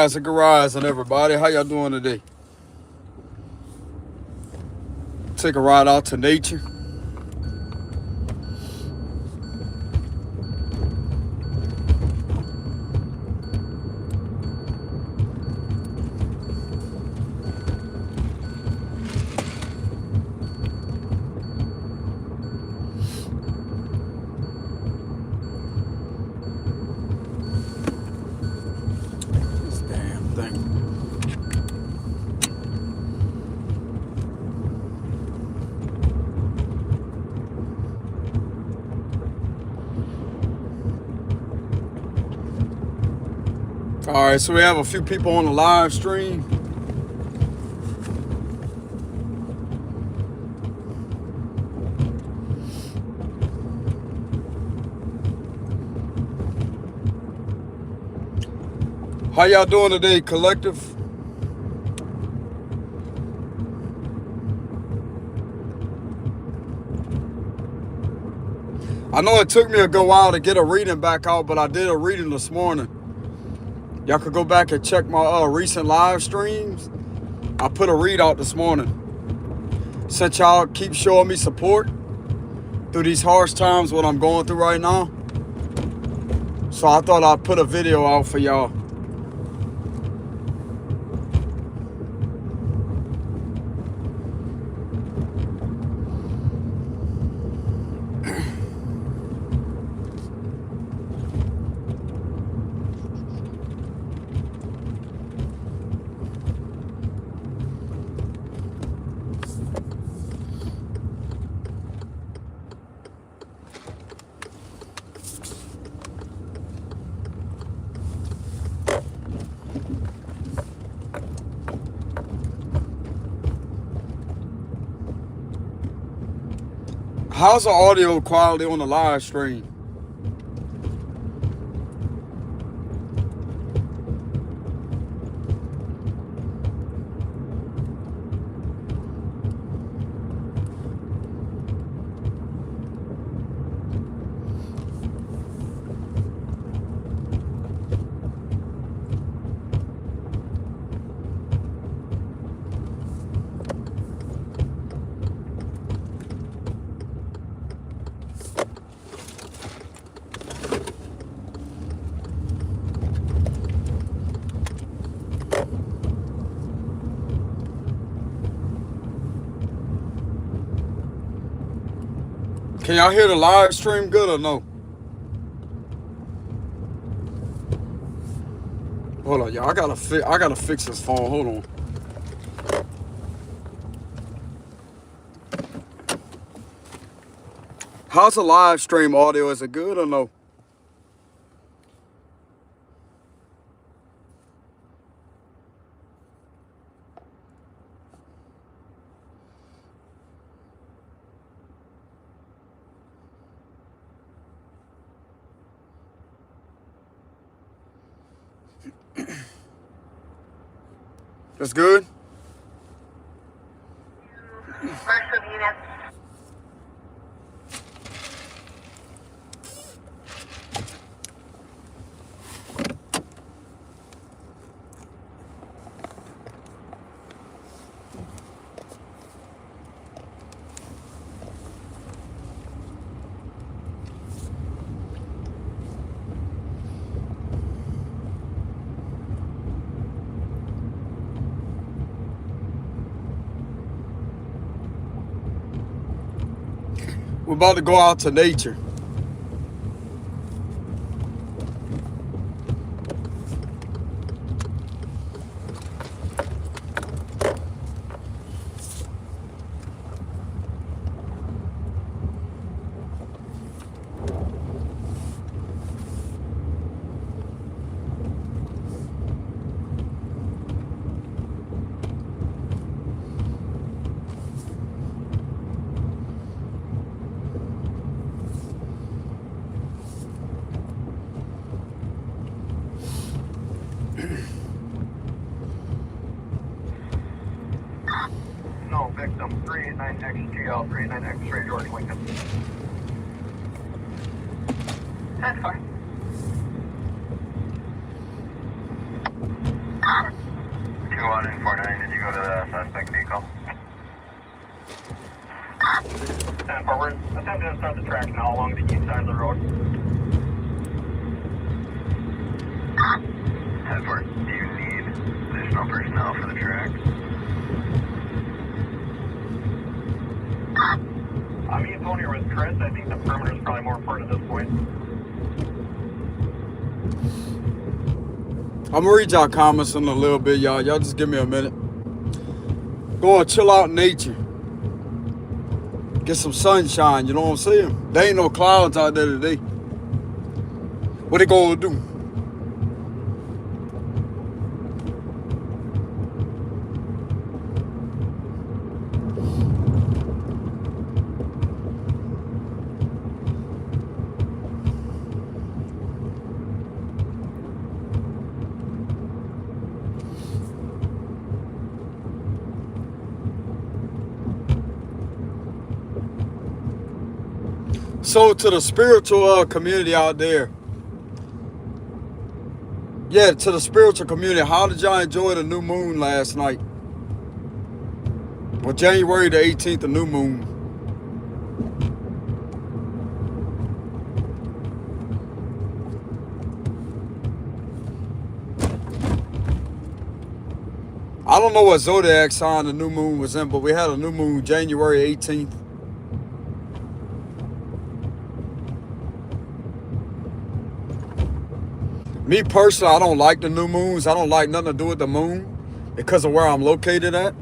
A garage and everybody. How y'all doing today? Take a ride out to nature. This damn thing. All right, so we have a few people on the live stream. How y'all doing today, collective? I know it took me a good while to get a reading back out, but I did a reading this morning. Y'all could go back and check my recent live streams. I put a read out this morning. Since y'all keep showing me support through these harsh times what I'm going through right now. So I thought I'd put a video out for y'all. How's the audio quality on the live stream? Can y'all hear the live stream good or no? Hold on, y'all. I gotta fix this phone. Hold on. How's the live stream audio? Is it good or no? It's good? We're about to go out to nature. No, victim 389XGL, 389 X-ray, George Lincoln. That's fine. 249, did you go to the suspect vehicle? 10 forward. Attempting to start the track now along the east side of the road. 10 forward. Do you need additional personnel for the track? Me and Tony are with Chris. I think the perimeter is probably more important at this point. I'm gonna read y'all comments in a little bit, y'all. Y'all just give me a minute. Go and chill out in nature. Get some sunshine, you know what I'm saying? There ain't no clouds out there today. What they gonna do? So to the spiritual community out there, yeah, to the spiritual community, how did y'all enjoy the new moon last night? Well, January the 18th, the new moon. I don't know what zodiac sign the new moon was in, but we had a new moon January 18th. Me personally, I don't like the new moons. I don't like nothing to do with the moon because of where I'm located at.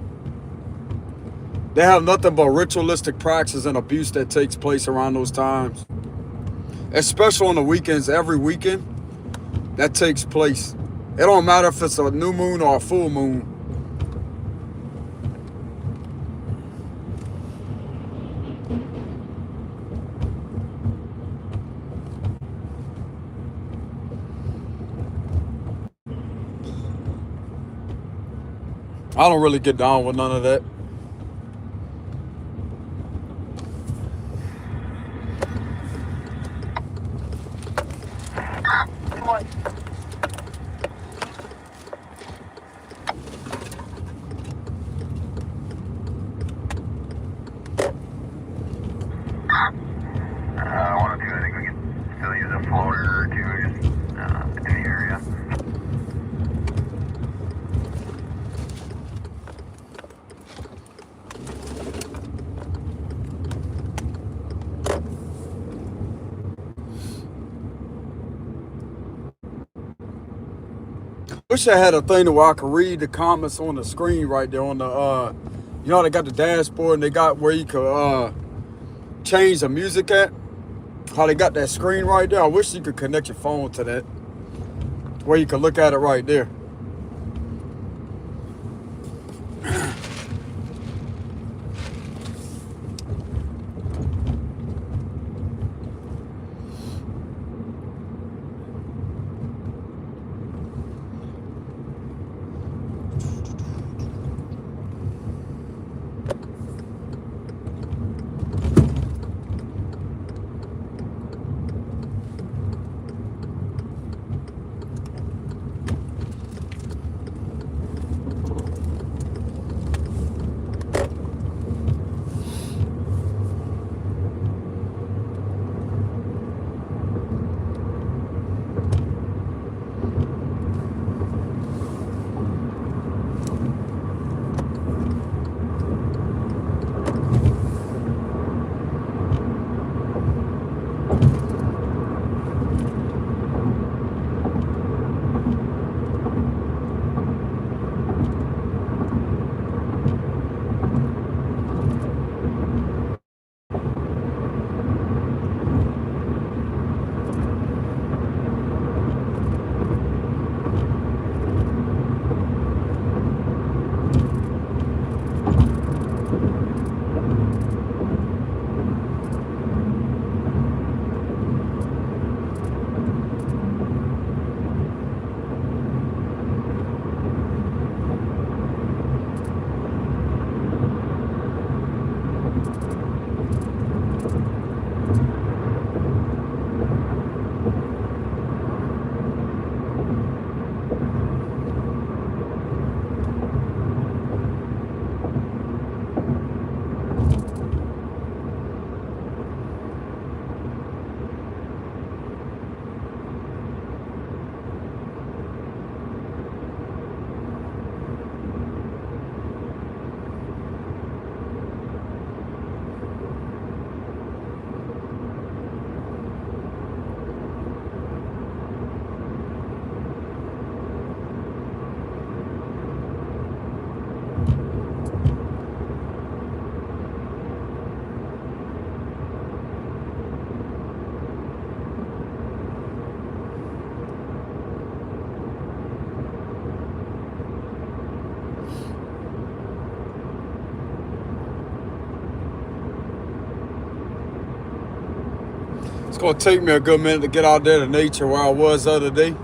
They have nothing but ritualistic practices and abuse that takes place around those times. Especially on the weekends, every weekend, that takes place. It don't matter if it's a new moon or a full moon. I don't really get down with none of that. Come on. I want to do, I think we can still use a floater or two just in the area. Wish I had a thing where I could read the comments on the screen right there on the, you know, they got the dashboard and they got where you could change the music at. How they got that screen right there. I wish you could connect your phone to that, where you could look at it right there. It's gonna take me a good minute to get out there to nature where I was the other day.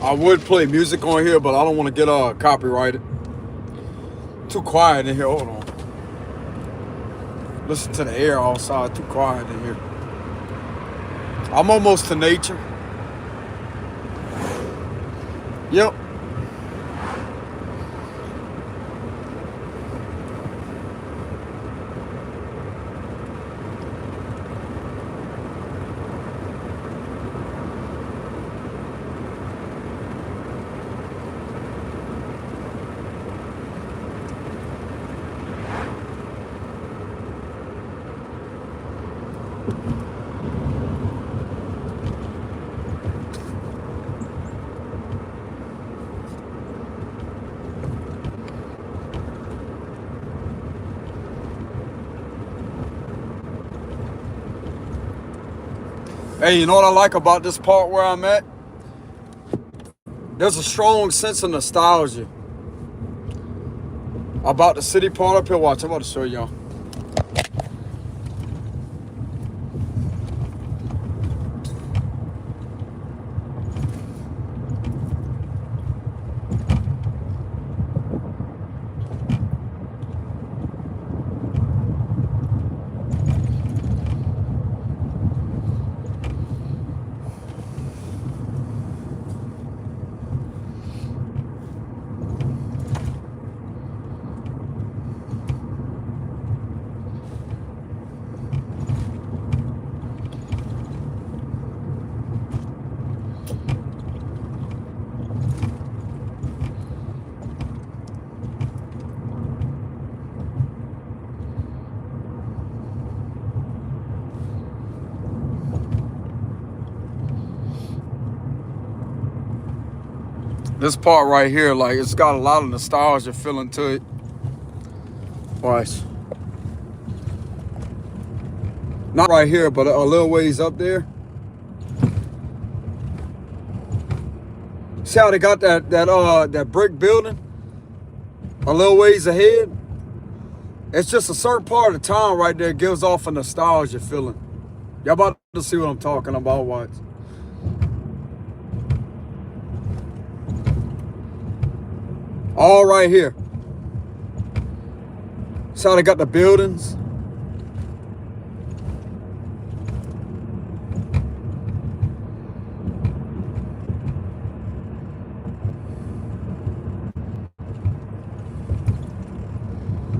I would play music on here, but I don't want to get copyrighted. Too quiet in here. Hold on. Listen to the air outside. Too quiet in here. I'm almost to nature. Yep. Hey, you know what I like about this part where I'm at? There's a strong sense of nostalgia about the city part up here. Watch, I'm about to show y'all. This part right here, like, it's got a lot of nostalgia feeling to it. Watch. Not right here, but a little ways up there. See how they got that brick building a little ways ahead? It's just a certain part of the town right there gives off a nostalgia feeling. Y'all about to see what I'm talking about. Watch. All right here. See how they got the buildings?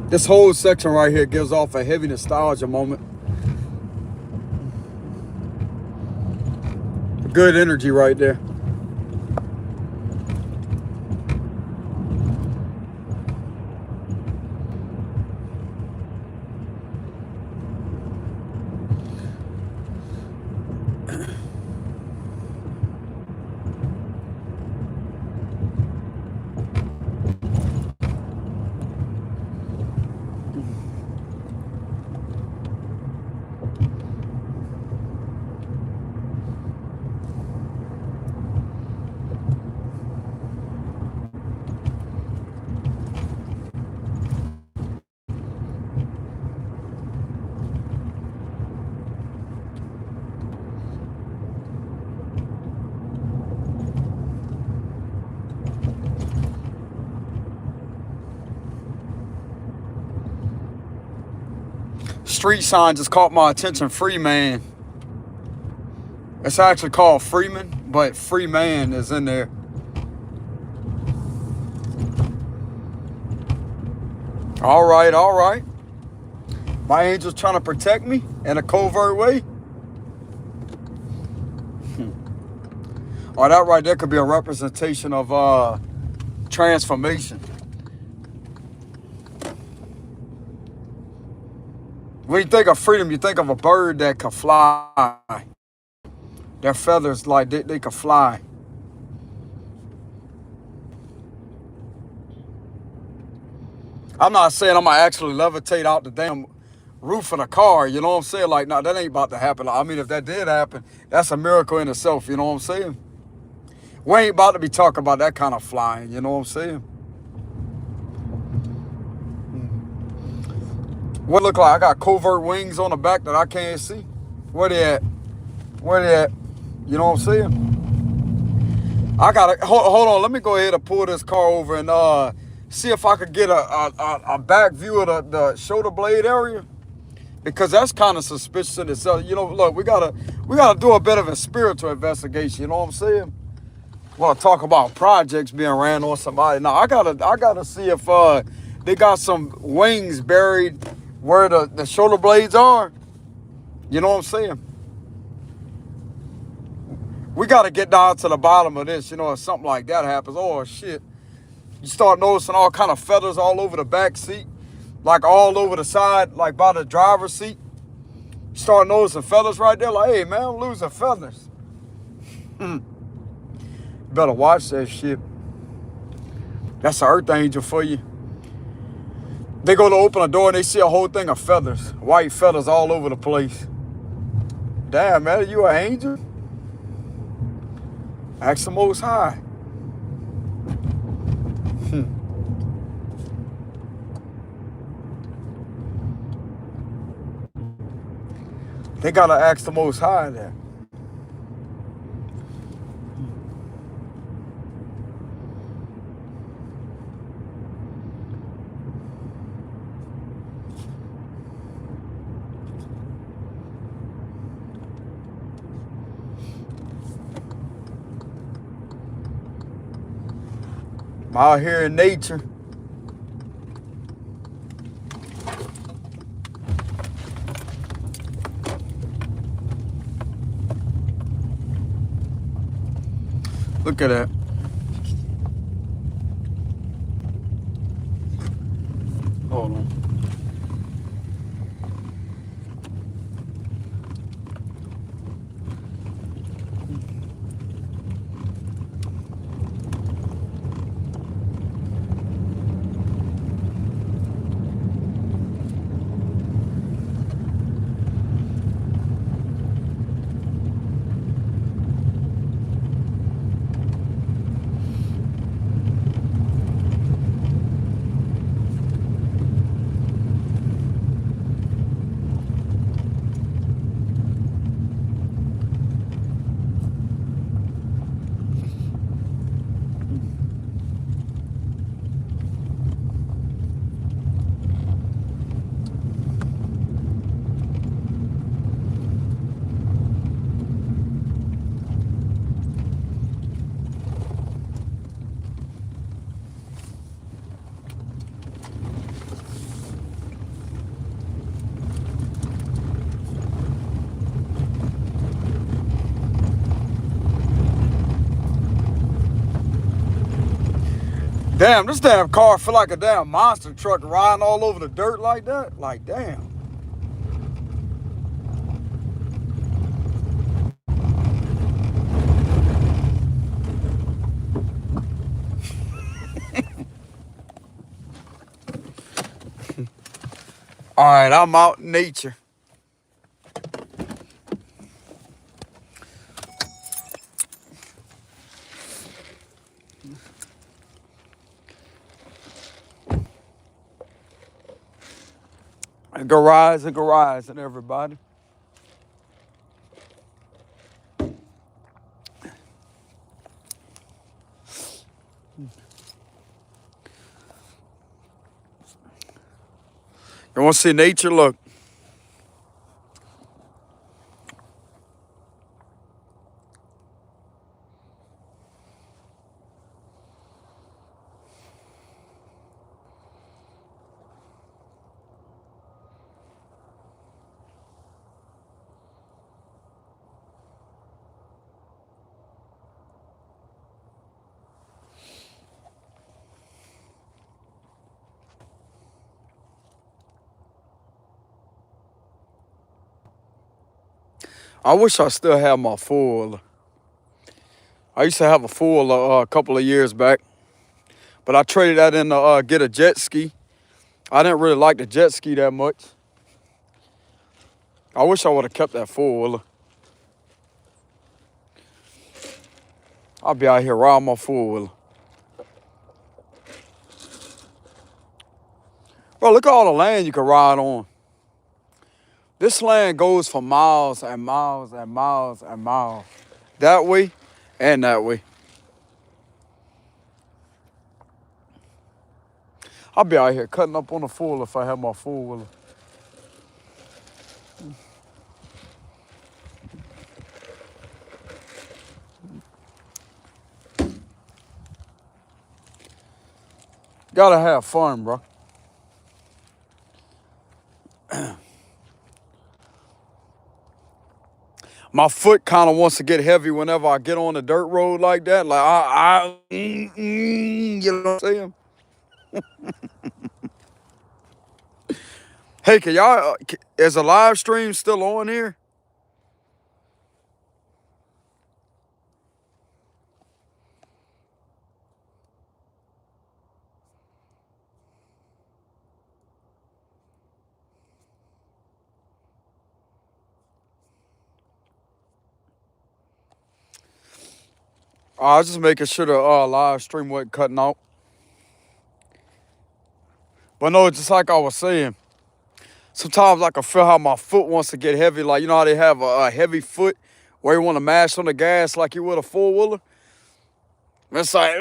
This whole section right here gives off a heavy nostalgia moment. Good energy right there. Street sign just caught my attention. Free man. It's actually called Freeman, but free man is in there. All right, all right. My angel's trying to protect me in a covert way. Oh, that right there could be a representation of transformation. When you think of freedom, you think of a bird that can fly. Their feathers, like they can fly. I'm not saying I'm going to actually levitate out the damn roof of the car, you know what I'm saying? Like, no, that ain't about to happen. I mean, if that did happen, that's a miracle in itself, you know what I'm saying? We ain't about to be talking about that kind of flying, you know what I'm saying? What look like? I got covert wings on the back that I can't see. Where they at? Where they at? You know what I'm saying? I gotta hold on. Let me go ahead and pull this car over and see if I could get a back view of the shoulder blade area, because that's kind of suspicious in itself. You know, look, we gotta do a bit of a spiritual investigation. You know what I'm saying? Want to talk about projects being ran on somebody? Now I gotta see if they got some wings buried where the shoulder blades are. You know what I'm saying? We got to get down to the bottom of this, you know, if something like that happens. Oh, shit. You start noticing all kind of feathers all over the back seat, like all over the side, like by the driver's seat. You start noticing feathers right there, like, hey, man, I'm losing feathers. Better watch that shit. That's an earth angel for you. They go to open a door and they see a whole thing of feathers, white feathers all over the place. Damn, man, you an angel? Ask the Most High. They gotta ask the Most High that. I'm out here in nature. Look at that. Hold on. Damn, this damn car feel like a damn monster truck riding all over the dirt like that. Like, damn. All right, I'm out in nature. Garage and everybody. You want to see nature? Look. I wish I still had my four-wheeler. I used to have a four-wheeler a couple of years back, but I traded that in to get a jet ski. I didn't really like the jet ski that much. I wish I would have kept that four-wheeler. I'll be out here riding my four-wheeler. Bro, look at all the land you can ride on. This land goes for miles and miles and miles and miles. That way and that way. I'll be out here cutting up on the four if I have my four-wheeler. Gotta have fun, bro. My foot kind of wants to get heavy whenever I get on the dirt road like that. Like, you know what I'm saying? Hey, can y'all, is a live stream still on here? I was just making sure the live stream wasn't cutting out. But no, just like I was saying, sometimes I can feel how my foot wants to get heavy. Like, you know how they have a heavy foot where you want to mash on the gas like you would a four-wheeler? It's like,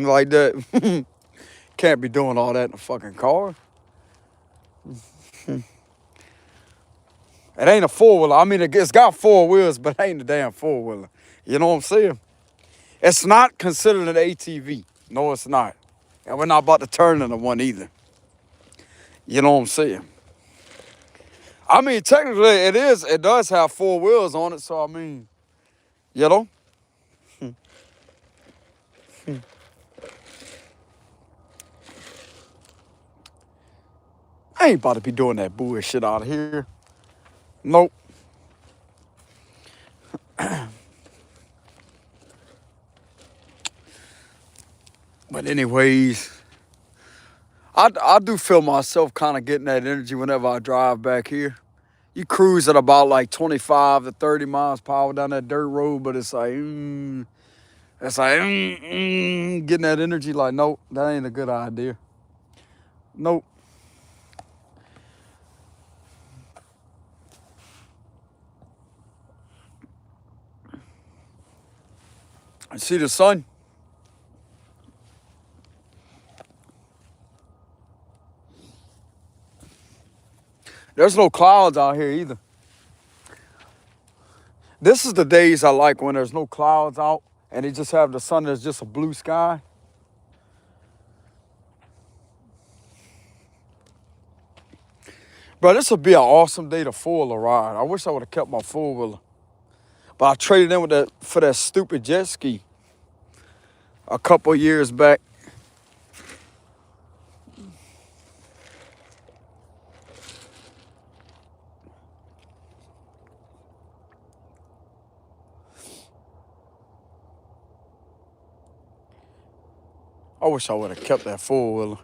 like that. Can't be doing all that in a fucking car. It ain't a four-wheeler. I mean, it's got four wheels, but it ain't a damn four-wheeler. You know what I'm saying? It's not considered an ATV. No, it's not. And we're not about to turn into one either. You know what I'm saying? I mean, technically, it is. It does have four wheels on it. So, I mean, you know? I ain't about to be doing that bullshit out of here. Nope. But anyways, I do feel myself kind of getting that energy whenever I drive back here. You cruise at about like 25 to 30 miles per hour down that dirt road, but it's like, getting that energy like, nope, that ain't a good idea. Nope. I see the sun. There's no clouds out here either. This is the days I like when there's no clouds out and they just have the sun, there's just a blue sky. Bro, this would be an awesome day to four-wheeler ride. I wish I would have kept my four-wheeler. But I traded in with for that stupid jet ski a couple years back. I wish I would have kept that four-wheeler.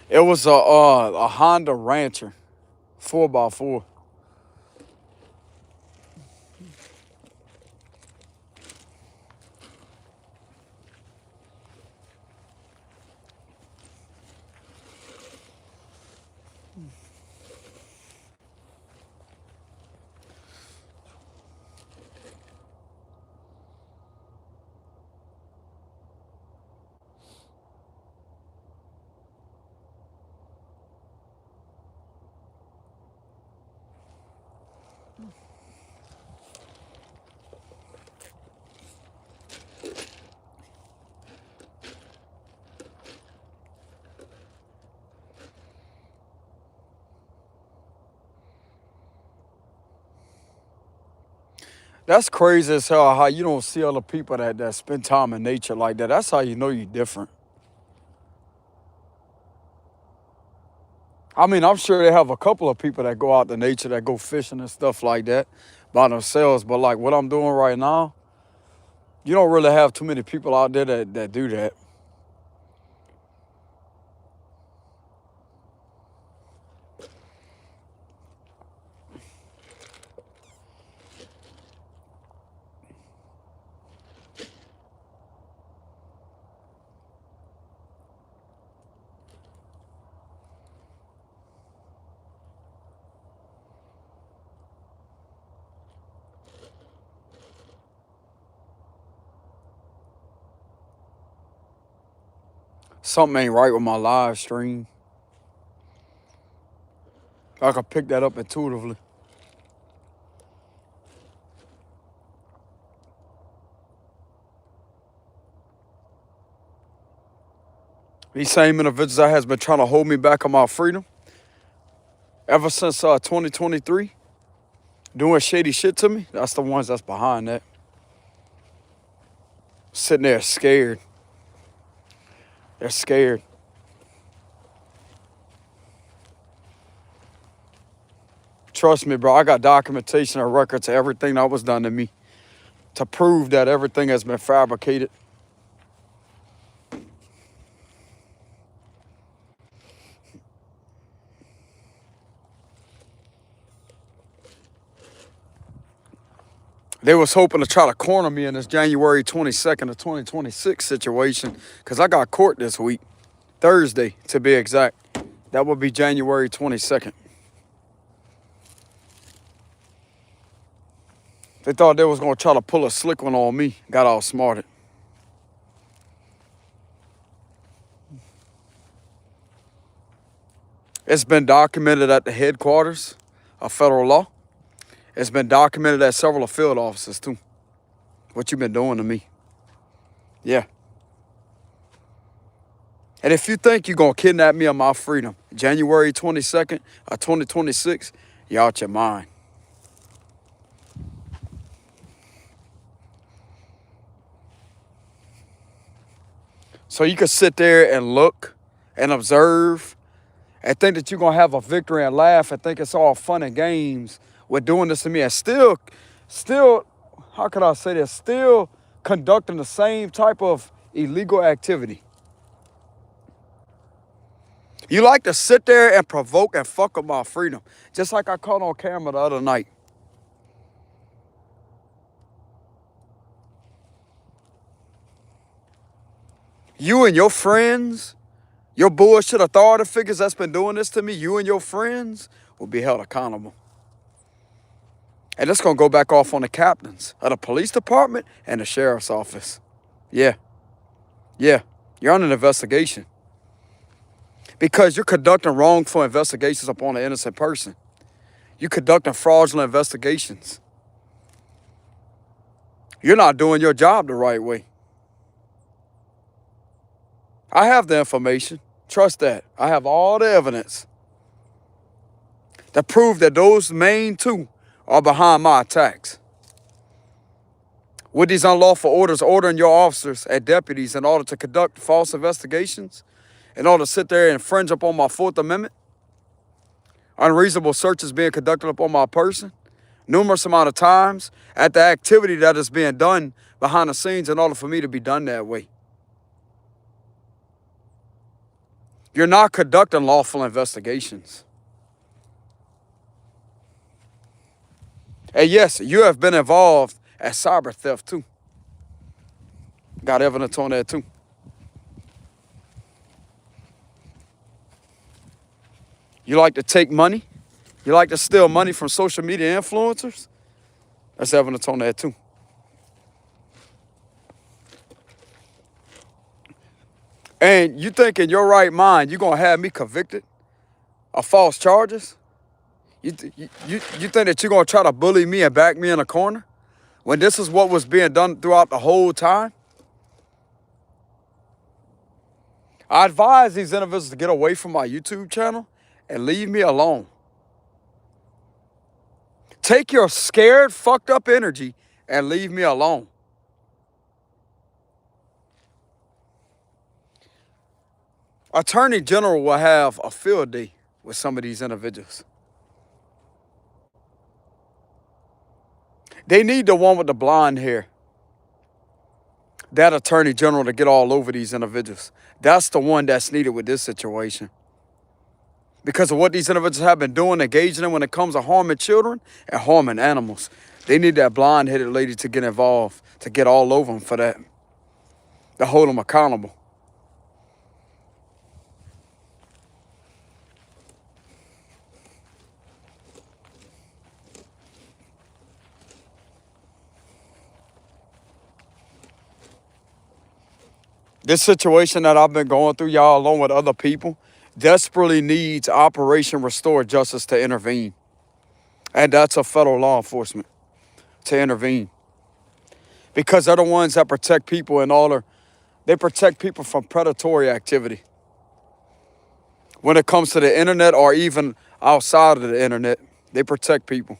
It was a Honda Rancher, 4x4. That's crazy as hell how you don't see other people that spend time in nature like that. That's how you know you're different. I mean, I'm sure they have a couple of people that go out to nature, that go fishing and stuff like that by themselves. But like what I'm doing right now, you don't really have too many people out there that do that. Something ain't right with my live stream. I can pick that up intuitively. These same individuals that has been trying to hold me back on my freedom ever since 2023, doing shady shit to me, that's the ones that's behind that. Sitting there scared. They're scared. Trust me, bro, I got documentation and records of everything that was done to me to prove that everything has been fabricated. They was hoping to try to corner me in this January 22nd of 2026 situation because I got court this week, Thursday to be exact. That would be January 22nd. They thought they was going to try to pull a slick one on me. Got all smarted. It's been documented at the headquarters of federal law. It's been documented at several field offices too. What you've been doing to me. Yeah. And if you think you're going to kidnap me of my freedom, January 22nd of 2026, you're out your mind. So you can sit there and look and observe and think that you're going to have a victory and laugh and think it's all fun and games with doing this to me and still, how could I say this, still conducting the same type of illegal activity. You like to sit there and provoke and fuck up my freedom, just like I caught on camera the other night. You and your friends, your bullshit authority figures that's been doing this to me, you and your friends will be held accountable. And it's going to go back off on the captains of the police department and the sheriff's office. Yeah. Yeah. You're on an investigation. Because you're conducting wrongful investigations upon an innocent person. You're conducting fraudulent investigations. You're not doing your job the right way. I have the information. Trust that. I have all the evidence to prove that those main two are behind my attacks. With these unlawful orders ordering your officers and deputies in order to conduct false investigations, in order to sit there and infringe upon my Fourth Amendment, unreasonable searches being conducted upon my person, numerous amount of times at the activity that is being done behind the scenes in order for me to be done that way. You're not conducting lawful investigations. And yes, you have been involved at cyber theft too. Got evidence on that too. You like to take money? You like to steal money from social media influencers? That's evidence on that too. And you think in your right mind you're going to have me convicted of false charges? You think that you're going to try to bully me and back me in a corner when this is what was being done throughout the whole time? I advise these individuals to get away from my YouTube channel and leave me alone. Take your scared, fucked up energy and leave me alone. Attorney General will have a field day with some of these individuals. They need the one with the blonde hair. That Attorney General to get all over these individuals. That's the one that's needed with this situation. Because of what these individuals have been doing, engaging in when it comes to harming children and harming animals. They need that blonde-headed lady to get involved, to get all over them for that. To hold them accountable. This situation that I've been going through, y'all, along with other people, desperately needs Operation Restore Justice to intervene. And that's a federal law enforcement to intervene. Because they're the ones that protect people in order. They protect people from predatory activity. When it comes to the internet or even outside of the internet, they protect people.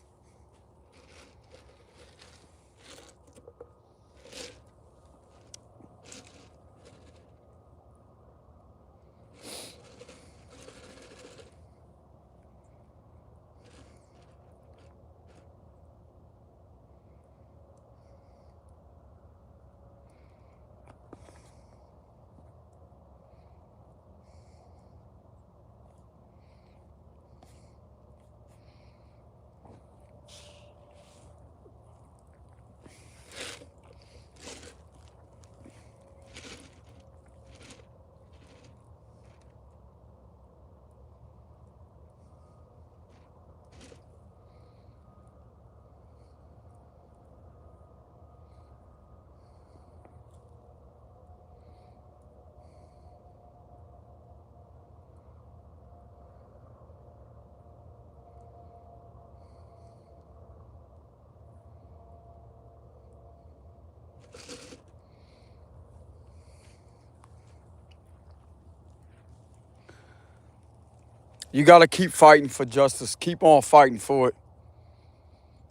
You got to keep fighting for justice. Keep on fighting for it.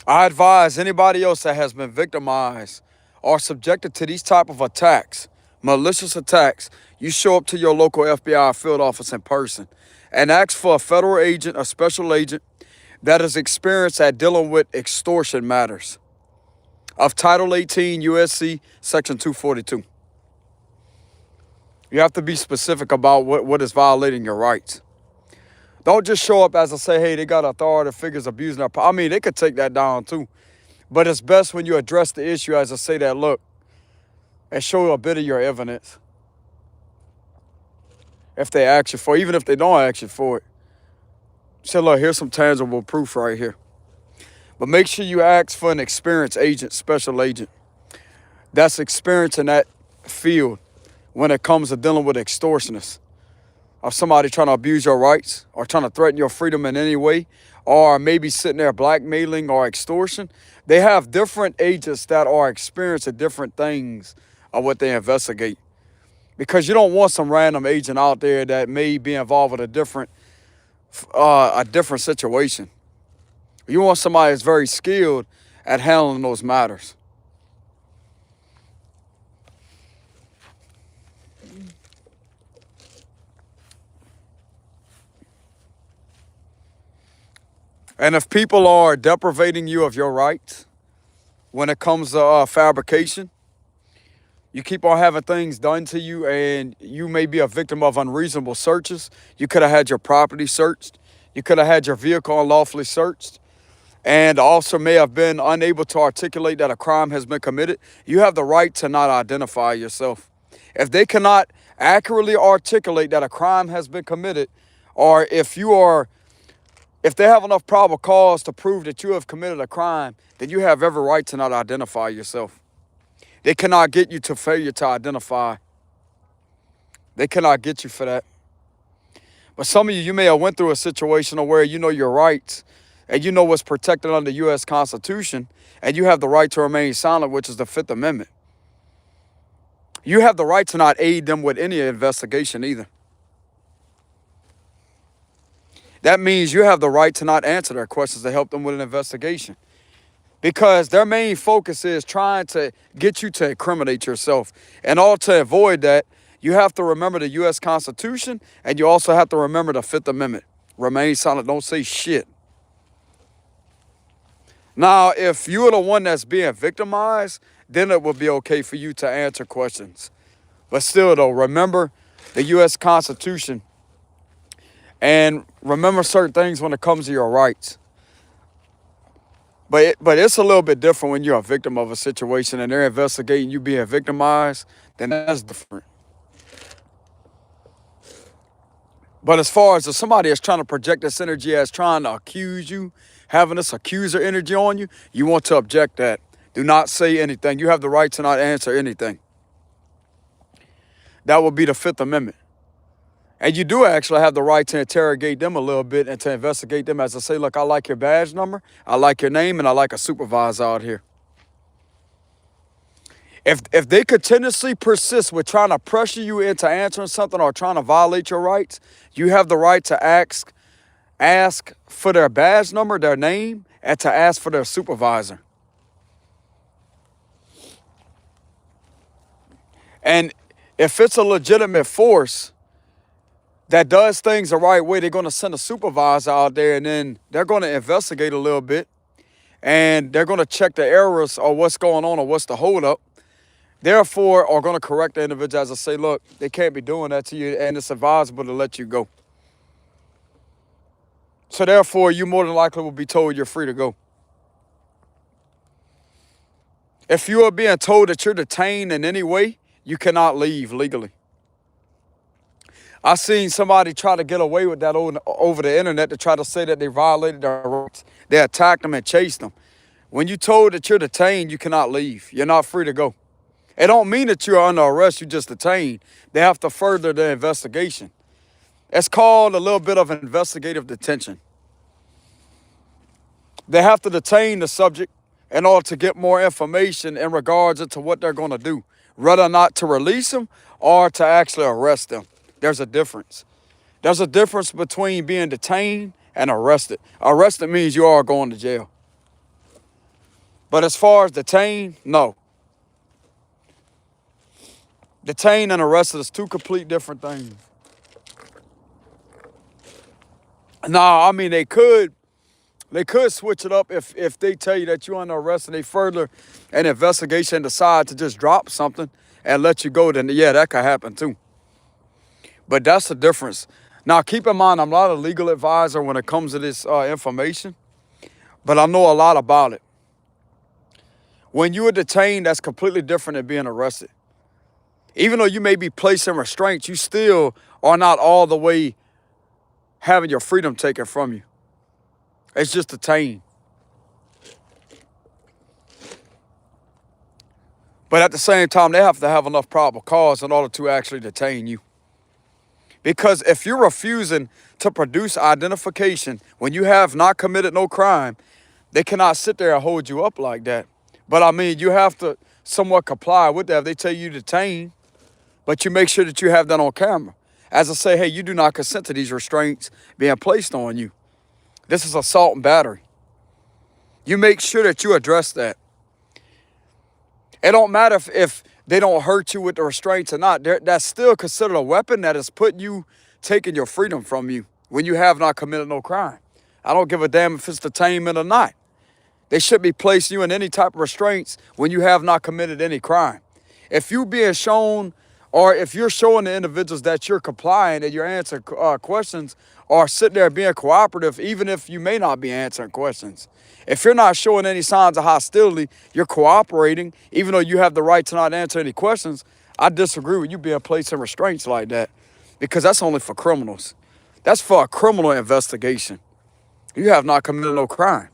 I advise anybody else that has been victimized or subjected to these type of attacks, malicious attacks, you show up to your local FBI field office in person and ask for a federal agent, a special agent that is experienced at dealing with extortion matters of Title 18 USC Section 242. You have to be specific about what is violating your rights. Don't just show up as I say, hey, they got authority figures abusing their power. I mean, they could take that down too. But it's best when you address the issue as I say that, look, and show a bit of your evidence. If they ask you for it, even if they don't ask you for it. Say, look, here's some tangible proof right here. But make sure you ask for an experienced agent, special agent, that's experienced in that field when it comes to dealing with extortionists. Or somebody trying to abuse your rights or trying to threaten your freedom in any way, or maybe sitting there blackmailing or extortion. They have different agents that are experienced at different things of what they investigate. Because you don't want some random agent out there that may be involved with a different situation. You want somebody that's very skilled at handling those matters. And if people are deprivating you of your rights when it comes to fabrication, you keep on having things done to you and you may be a victim of unreasonable searches. You could have had your property searched. You could have had your vehicle unlawfully searched and also may have been unable to articulate that a crime has been committed. You have the right to not identify yourself. If they cannot accurately articulate that a crime has been committed, or if they have enough probable cause to prove that you have committed a crime, then you have every right to not identify yourself. They cannot get you to failure to identify. They cannot get you for that. But some of you may have went through a situation where you know your rights and you know what's protected under the U.S. Constitution, and you have the right to remain silent, which is the Fifth Amendment. You have the right to not aid them with any investigation either. That means you have the right to not answer their questions to help them with an investigation. Because their main focus is trying to get you to incriminate yourself. And all to avoid that, you have to remember the U.S. Constitution, and you also have to remember the Fifth Amendment. Remain silent, don't say shit. Now, if you're the one that's being victimized, then it will be okay for you to answer questions. But still, though, remember the U.S. Constitution and remember certain things when it comes to your rights. But it's a little bit different when you're a victim of a situation and they're investigating you being victimized, then that's different. But as far as if somebody is trying to project this energy as trying to accuse you, having this accuser energy on you, you want to object that. Do not say anything. You have the right to not answer anything. That would be the Fifth Amendment. And you do actually have the right to interrogate them a little bit and to investigate them as I say, look, I like your badge number, I like your name, and I like a supervisor out here. If they continuously persist with trying to pressure you into answering something or trying to violate your rights, you have the right to ask for their badge number, their name, and to ask for their supervisor. And if it's a legitimate force that does things the right way, they're going to send a supervisor out there, and then they're going to investigate a little bit, and they're going to check the errors or what's going on or what's the holdup. Therefore, are going to correct the individual as I say, look, they can't be doing that to you, and it's advisable to let you go. So therefore, you more than likely will be told you're free to go. If you are being told that you're detained in any way, you cannot leave legally. I seen somebody try to get away with that over the internet to try to say that they violated their rights. They attacked them and chased them. When you're told that you're detained, you cannot leave. You're not free to go. It don't mean that you're under arrest, you're just detained. They have to further the investigation. It's called a little bit of investigative detention. They have to detain the subject in order to get more information in regards to what they're going to do, whether or not to release them or to actually arrest them. There's a difference. There's a difference between being detained and arrested. Arrested means you are going to jail. But as far as detained, no. Detained and arrested is two complete different things. Nah, I mean, they could switch it up if they tell you that you're under arrest and they further an investigation and decide to just drop something and let you go, then yeah, that could happen too. But that's the difference. Now, keep in mind, I'm not a legal advisor when it comes to this information, but I know a lot about it. When you are detained, that's completely different than being arrested. Even though you may be placed in restraints, you still are not all the way having your freedom taken from you. It's just detained. But at the same time, they have to have enough probable cause in order to actually detain you. Because if you're refusing to produce identification when you have not committed no crime, they cannot sit there and hold you up like that. But I mean, you have to somewhat comply with that. If they tell you detained, but you make sure that you have that on camera. As I say, hey, you do not consent to these restraints being placed on you. This is assault and battery. You make sure that you address that. It don't matter if they don't hurt you with the restraints or not. That's still considered a weapon that is putting you, taking your freedom from you when you have not committed no crime. I don't give a damn if it's detainment or not. They should be placing you in any type of restraints when you have not committed any crime. If you being shown, or if you're showing the individuals that you're complying and you're answering questions or sitting there being cooperative, even if you may not be answering questions. If you're not showing any signs of hostility, you're cooperating, even though you have the right to not answer any questions, I disagree with you being placed in restraints like that, because that's only for criminals. That's for a criminal investigation. You have not committed no crime.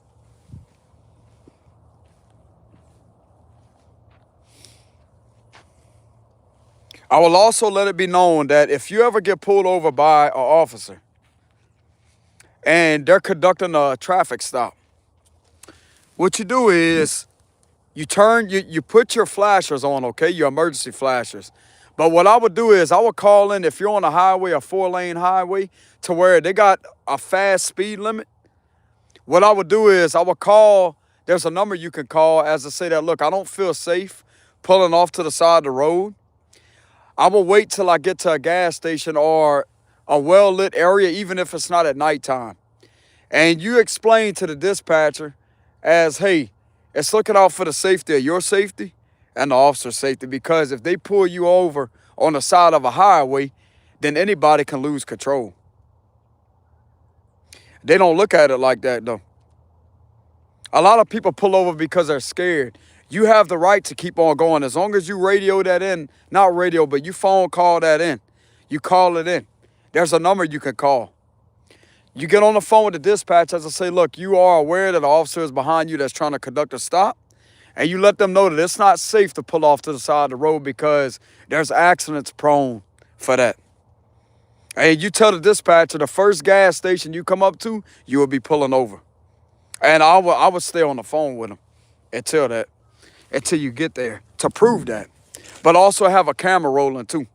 I will also let it be known that if you ever get pulled over by an officer and they're conducting a traffic stop, what you do is you put your flashers on, okay, your emergency flashers. But what I would do is I would call in, if you're on a highway, a 4-lane highway, to where they got a fast speed limit. What I would do is I would call, there's a number you can call as to say that, look, I don't feel safe pulling off to the side of the road. I will wait till I get to a gas station or a well-lit area, even if it's not at nighttime. And you explain to the dispatcher as, hey, it's looking out for the safety of your safety and the officer's safety, because if they pull you over on the side of a highway, then anybody can lose control. They don't look at it like that, though. A lot of people pull over because they're scared. You have the right to keep on going as long as you radio that in, not radio, but you phone call that in. You call it in. There's a number you can call. You get on the phone with the dispatch as I say, look, you are aware that the officer is behind you that's trying to conduct a stop, and you let them know that it's not safe to pull off to the side of the road because there's accidents prone for that. And you tell the dispatcher the first gas station you come up to, you will be pulling over. And I would stay on the phone with them until you get there to prove that. But also have a camera rolling too.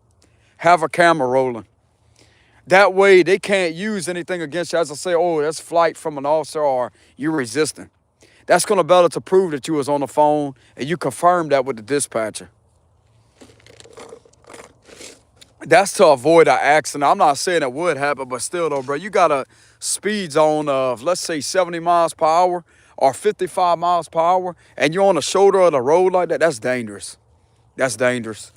Have a camera rolling. That way they can't use anything against you as I say, oh, that's flight from an officer or you resisting. That's going to be better to prove that you was on the phone and you confirmed that with the dispatcher. That's to avoid an accident. I'm not saying it would happen, but still though, bro, you got a speed zone of, let's say 70 miles per hour or 55 miles per hour, and you're on the shoulder of the road like that. That's dangerous. That's dangerous.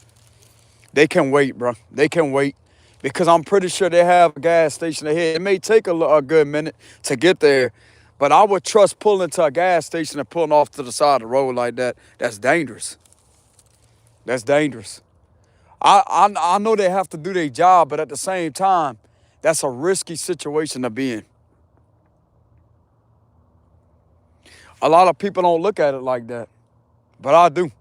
They can wait, bro. They can wait because I'm pretty sure they have a gas station ahead. It may take a good minute to get there, but I would trust pulling to a gas station and pulling off to the side of the road like that. That's dangerous. That's dangerous. I know they have to do their job, but at the same time, that's a risky situation to be in. A lot of people don't look at it like that, but I do.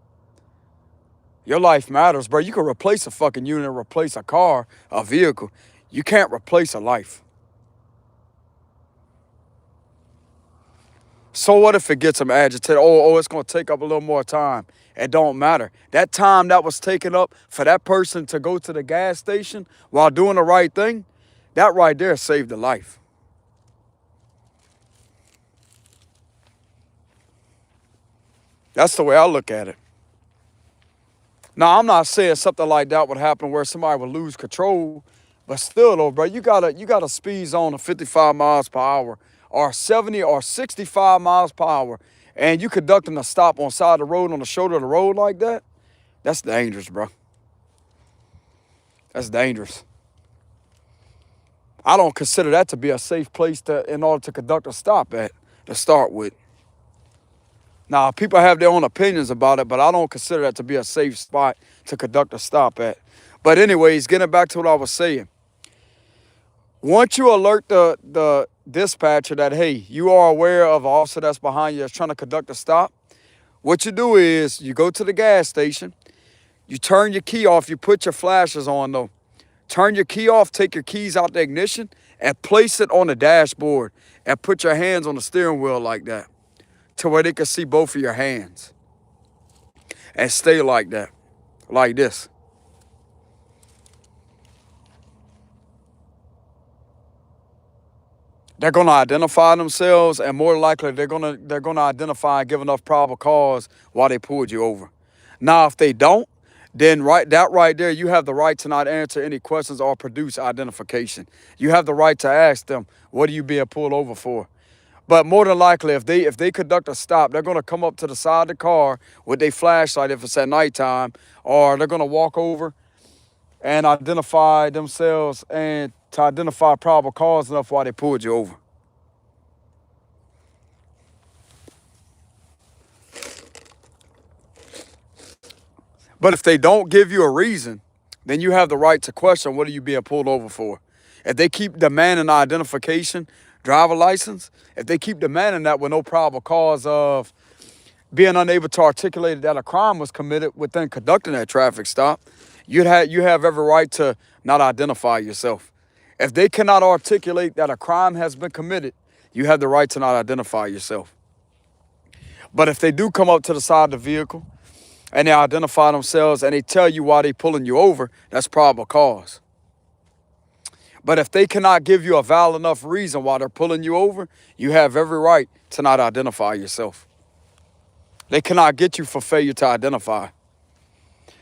Your life matters, bro. You can replace a fucking unit, replace a car, a vehicle. You can't replace a life. So what if it gets them agitated? Oh, it's going to take up a little more time. It don't matter. That time that was taken up for that person to go to the gas station while doing the right thing, that right there saved a life. That's the way I look at it. Now, I'm not saying something like that would happen where somebody would lose control, but still though, bro, you got a speed zone of 55 miles per hour or 70 or 65 miles per hour, and you conducting a stop on the side of the road, on the shoulder of the road like that, that's dangerous, bro. That's dangerous. I don't consider that to be a safe place in order to conduct a stop at, to start with. Now, people have their own opinions about it, but I don't consider that to be a safe spot to conduct a stop at. But anyways, getting back to what I was saying. Once you alert the dispatcher that, hey, you are aware of an officer that's behind you that's trying to conduct a stop, what you do is you go to the gas station, you turn your key off, you put your flashers on though. Turn your key off, take your keys out the ignition, and place it on the dashboard and put your hands on the steering wheel like that to where they can see both of your hands. And stay like that, like this. They're gonna identify themselves, and more likely they're gonna identify and give enough probable cause why they pulled you over. Now, if they don't, then right there, you have the right to not answer any questions or produce identification. You have the right to ask them, what are you being pulled over for? But more than likely, if they conduct a stop, they're gonna come up to the side of the car with their flashlight if it's at nighttime, or they're gonna walk over and identify themselves and to identify probable cause enough why they pulled you over. But if they don't give you a reason, then you have the right to question, what are you being pulled over for? If they keep demanding identification, driver license, if they keep demanding that with no probable cause of being unable to articulate that a crime was committed within conducting that traffic stop, you have every right to not identify yourself. If they cannot articulate that a crime has been committed, you have the right to not identify yourself. But if they do come up to the side of the vehicle and they identify themselves and they tell you why they're pulling you over, that's probable cause. But if they cannot give you a valid enough reason why they're pulling you over, you have every right to not identify yourself. They cannot get you for failure to identify.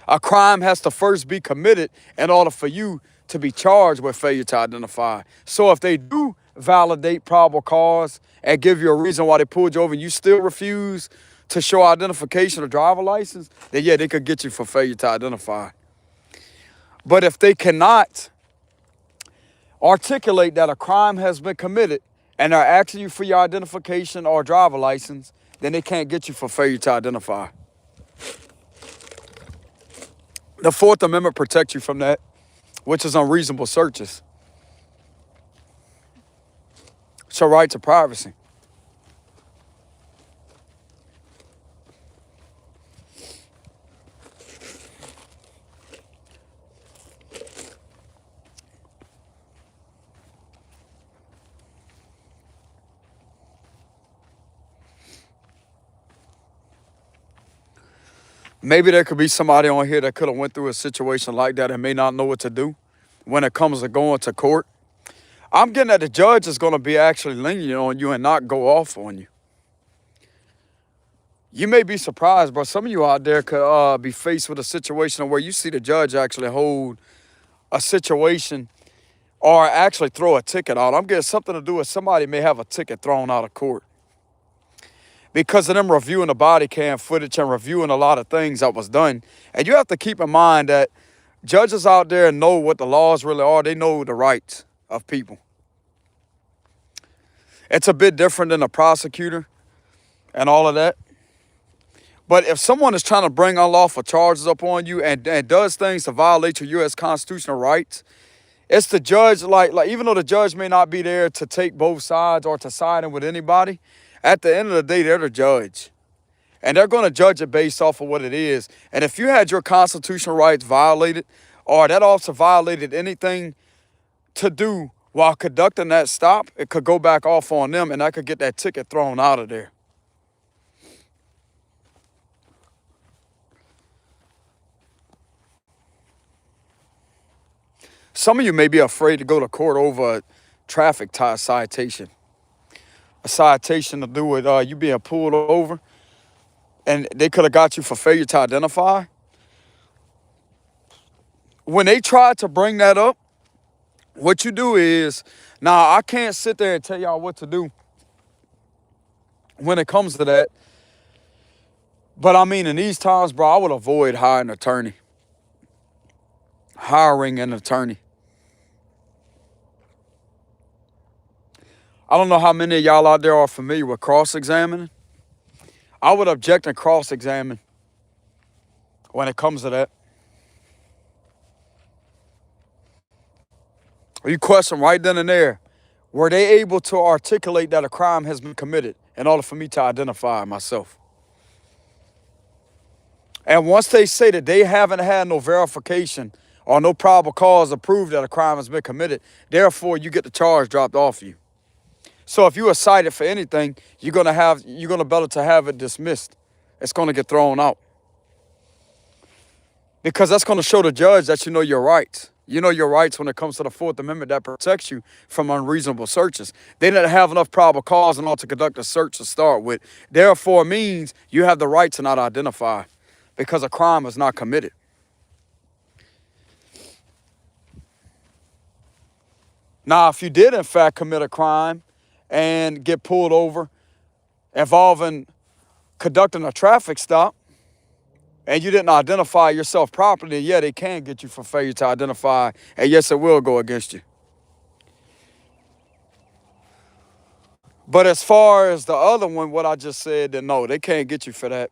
A crime has to first be committed in order for you to be charged with failure to identify. So if they do validate probable cause and give you a reason why they pulled you over and you still refuse to show identification or driver license, then yeah, they could get you for failure to identify. But if they cannot articulate that a crime has been committed and they're asking you for your identification or driver license, then they can't get you for failure to identify. The Fourth Amendment protects you from that, which is unreasonable searches. It's your right to privacy. Maybe there could be somebody on here that could have went through a situation like that and may not know what to do when it comes to going to court. I'm getting that the judge is going to be actually lenient on you and not go off on you. You may be surprised, but some of you out there could be faced with a situation where you see the judge actually hold a situation or actually throw a ticket out. I'm getting something to do with somebody may have a ticket thrown out of court because of them reviewing the body cam footage and reviewing a lot of things that was done. And you have to keep in mind that judges out there know what the laws really are. They know the rights of people. It's a bit different than a prosecutor and all of that. But if someone is trying to bring unlawful charges upon you and does things to violate your U.S. constitutional rights, it's the judge, like even though the judge may not be there to take both sides or to side in with anybody, at the end of the day, they're the judge. And they're going to judge it based off of what it is. And if you had your constitutional rights violated or that officer violated anything to do while conducting that stop, it could go back off on them and I could get that ticket thrown out of there. Some of you may be afraid to go to court over a traffic citation. A citation to do with you being pulled over and they could have got you for failure to identify. When they tried to bring that up, what you do is, now I can't sit there and tell y'all what to do when it comes to that. But I mean, in these times, bro, I would avoid hiring an attorney. I don't know how many of y'all out there are familiar with cross-examining. I would object and cross-examine when it comes to that. You question right then and there, were they able to articulate that a crime has been committed in order for me to identify myself? And once they say that they haven't had no verification or no probable cause to prove that a crime has been committed, therefore you get the charge dropped off you. So if you are cited for anything, you're gonna better to have it dismissed. It's gonna get thrown out. Because that's gonna show the judge that you know your rights. You know your rights when it comes to the Fourth Amendment that protects you from unreasonable searches. They didn't have enough probable cause in order to conduct a search to start with. Therefore means you have the right to not identify because a crime is not committed. Now, if you did in fact commit a crime and get pulled over involving conducting a traffic stop and you didn't identify yourself properly, yeah, they can get you for failure to identify, and yes, it will go against you. But as far as the other one, what I just said, then no, they can't get you for that.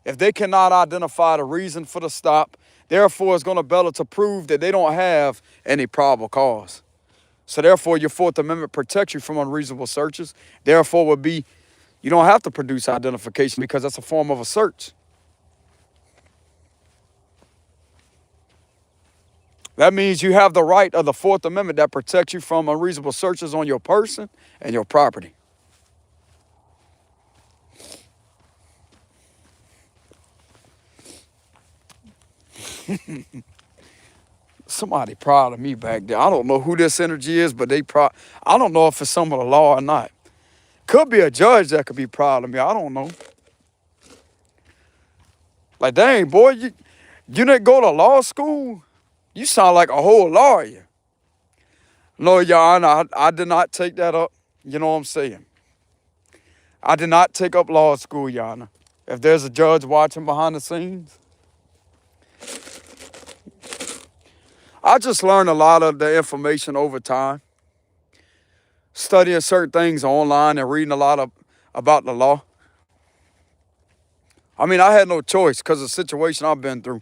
If they cannot identify the reason for the stop, therefore it's going to better to prove that they don't have any probable cause. So therefore, your Fourth Amendment protects you from unreasonable searches. Therefore, would be you don't have to produce identification because that's a form of a search. That means you have the right of the Fourth Amendment that protects you from unreasonable searches on your person and your property. Somebody proud of me back there. I don't know who this energy is, but I don't know if it's some of the law or not. Could be a judge that could be proud of me. I don't know. Like, dang, boy, you didn't go to law school? You sound like a whole lawyer. No, Your Honor, I did not take that up. You know what I'm saying? I did not take up law school, Your Honor. If there's a judge watching behind the scenes. I just learned a lot of the information over time. Studying certain things online and reading a lot about the law. I mean, I had no choice because of the situation I've been through.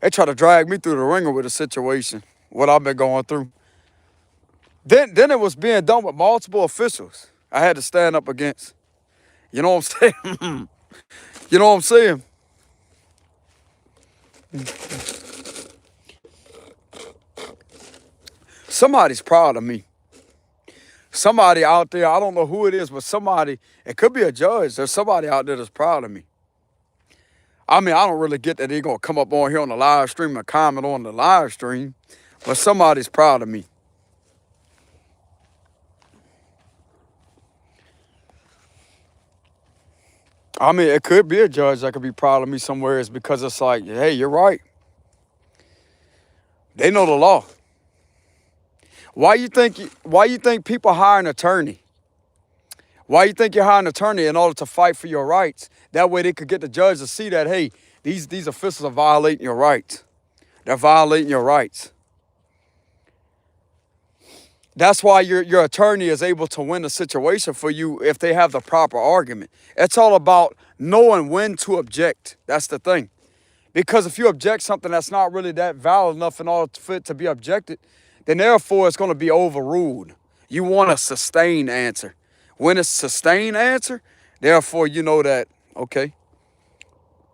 They try to drag me through the ringer with the situation, what I've been going through. Then it was being done with multiple officials I had to stand up against. You know what I'm saying? You know what I'm saying? Somebody's proud of me. Somebody out there, I don't know who it is, but somebody, it could be a judge. There's somebody out there that's proud of me. I mean, I don't really get that they're going to come up on here on the live stream and comment on the live stream, but somebody's proud of me. I mean, it could be a judge that could be proud of me somewhere. It's because it's like, hey, you're right. They know the law. Why you think people hire an attorney? Why you think you hire an attorney in order to fight for your rights? That way they could get the judge to see that, hey, these officials are violating your rights. They're violating your rights. That's why your attorney is able to win the situation for you if they have the proper argument. It's all about knowing when to object. That's the thing. Because if you object something that's not really that valid enough in order for it to be objected, then therefore it's going to be overruled. You want a sustained answer. When it's a sustained answer, therefore you know that, okay,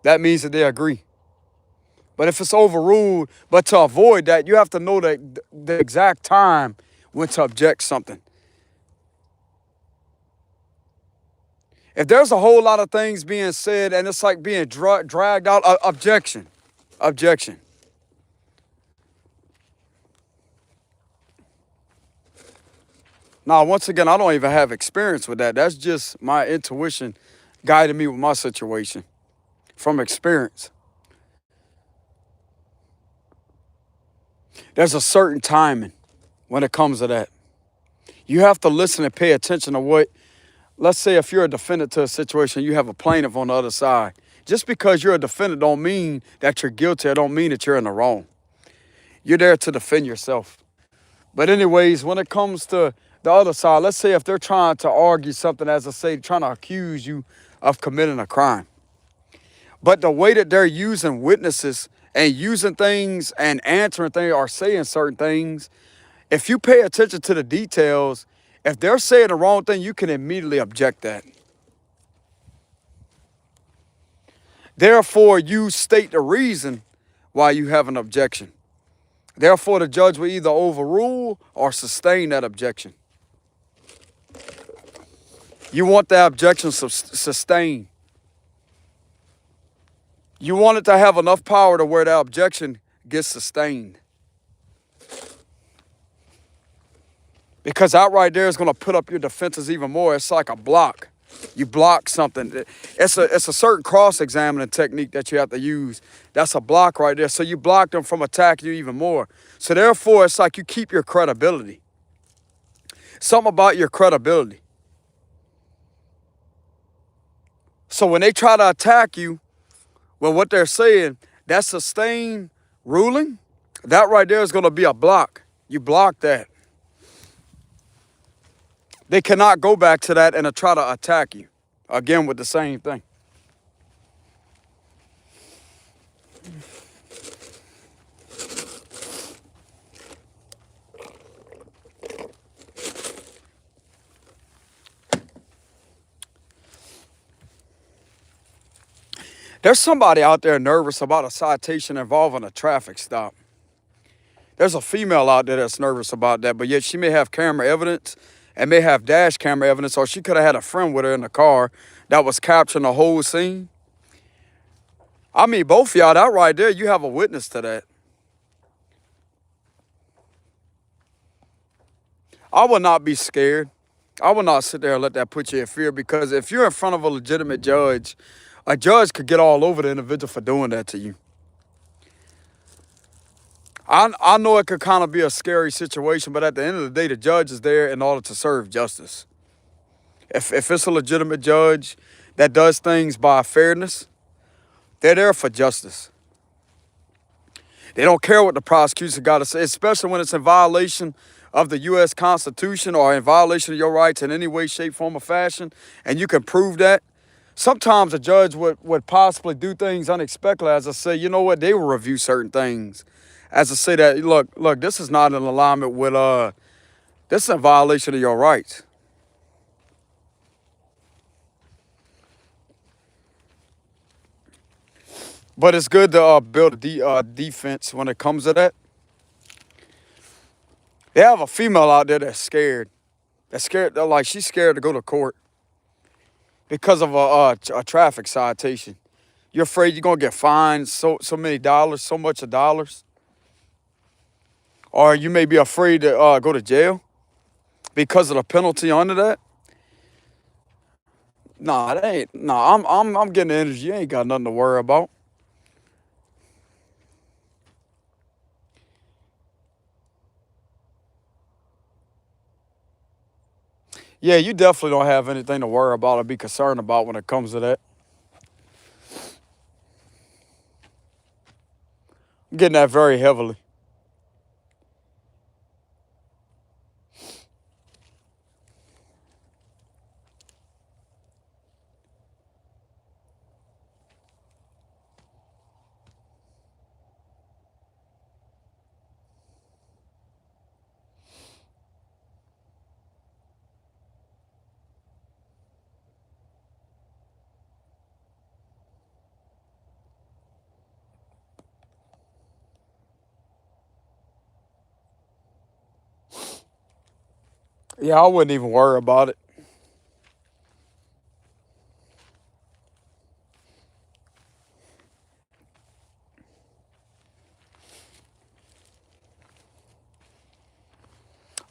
that means that they agree. But if it's overruled, but to avoid that, you have to know the exact time when to object something. If there's a whole lot of things being said and it's like being dragged out, objection. Now, once again, I don't even have experience with that. That's just my intuition guiding me with my situation from experience. There's a certain timing when it comes to that. You have to listen and pay attention to what, let's say if you're a defendant to a situation, you have a plaintiff on the other side. Just because you're a defendant don't mean that you're guilty. It don't mean that you're in the wrong. You're there to defend yourself. But anyways, when it comes to the other side, let's say if they're trying to argue something, as I say, trying to accuse you of committing a crime. But the way that they're using witnesses and using things and answering things or saying certain things, if you pay attention to the details, if they're saying the wrong thing, you can immediately object that. Therefore, you state the reason why you have an objection. Therefore, the judge will either overrule or sustain that objection. You want that objection sustained. You want it to have enough power to where that objection gets sustained. Because that right there is going to put up your defenses even more. It's like a block. You block something. It's a certain cross-examining technique that you have to use. That's a block right there. So you block them from attacking you even more. So therefore, it's like you keep your credibility. Something about your credibility. So when they try to attack you, well, what they're saying, that sustained ruling, that right there is going to be a block. You block that. They cannot go back to that and try to attack you again with the same thing. There's somebody out there nervous about a citation involving a traffic stop. There's a female out there that's nervous about that, but yet she may have camera evidence and may have dash camera evidence, or she could have had a friend with her in the car that was capturing the whole scene. I mean, both of y'all, that right there, you have a witness to that. I would not be scared. I would not sit there and let that put you in fear, because if you're in front of a legitimate judge, a judge could get all over the individual for doing that to you. I know it could kind of be a scary situation, but at the end of the day, the judge is there in order to serve justice. If it's a legitimate judge that does things by fairness, they're there for justice. They don't care what the prosecution got to say, especially when it's in violation of the U.S. Constitution or in violation of your rights in any way, shape, form, or fashion, and you can prove that. Sometimes a judge would possibly do things unexpectedly. As I say, you know what, they will review certain things. As I say that, look, this is not in alignment with, this is a violation of your rights. But it's good to build a defense when it comes to that. They have a female out there that's scared. They're like, she's scared to go to court because of a traffic citation. You're afraid you're gonna get fined so many dollars, so much of dollars. Or you may be afraid to go to jail because of the penalty under that. Nah, that ain't. Nah, I'm getting the energy. You ain't got nothing to worry about. Yeah, you definitely don't have anything to worry about or be concerned about when it comes to that. I'm getting that very heavily. Yeah, I wouldn't even worry about it.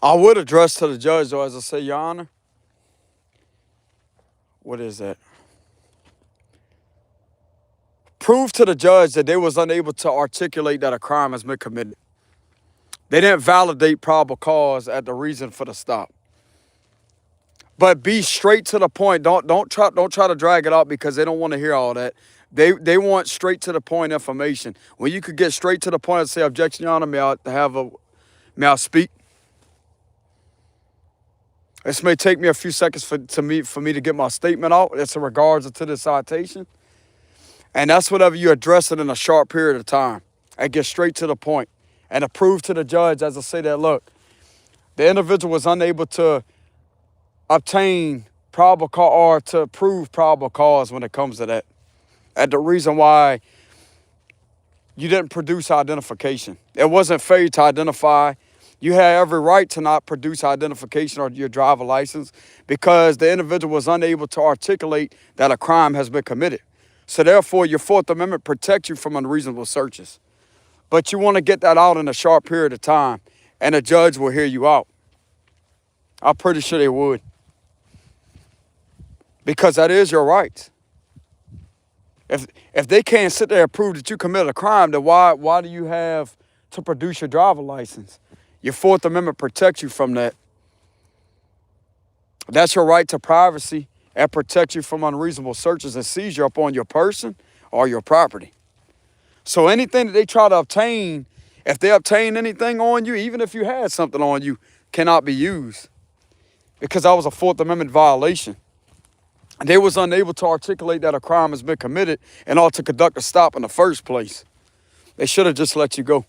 I would address to the judge though, as I say, Your Honor. What is that? Prove to the judge that they was unable to articulate that a crime has been committed. They didn't validate probable cause at the reason for the stop. But be straight to the point. Don't try to drag it out because they don't want to hear all that. They want straight to the point information. When you could get straight to the point and say, objection, Your Honor, may I speak? This may take me a few seconds for me to get my statement out. It's in regards to this citation. And that's whatever you address it in a short period of time. And get straight to the point. And to prove to the judge, as I say that, look, the individual was unable to obtain probable cause or to prove probable cause when it comes to that. And the reason why you didn't produce identification. It wasn't fair to identify. You had every right to not produce identification or your driver license because the individual was unable to articulate that a crime has been committed. So therefore, your Fourth Amendment protects you from unreasonable searches. But you want to get that out in a short period of time, and a judge will hear you out. I'm pretty sure they would. Because that is your right. If they can't sit there and prove that you committed a crime, then why do you have to produce your driver license? Your Fourth Amendment protects you from that. That's your right to privacy and protects you from unreasonable searches and seizure upon your person or your property. So anything that they try to obtain, if they obtain anything on you, even if you had something on you, cannot be used because that was a Fourth Amendment violation. They was unable to articulate that a crime has been committed in order to conduct a stop in the first place. They should have just let you go.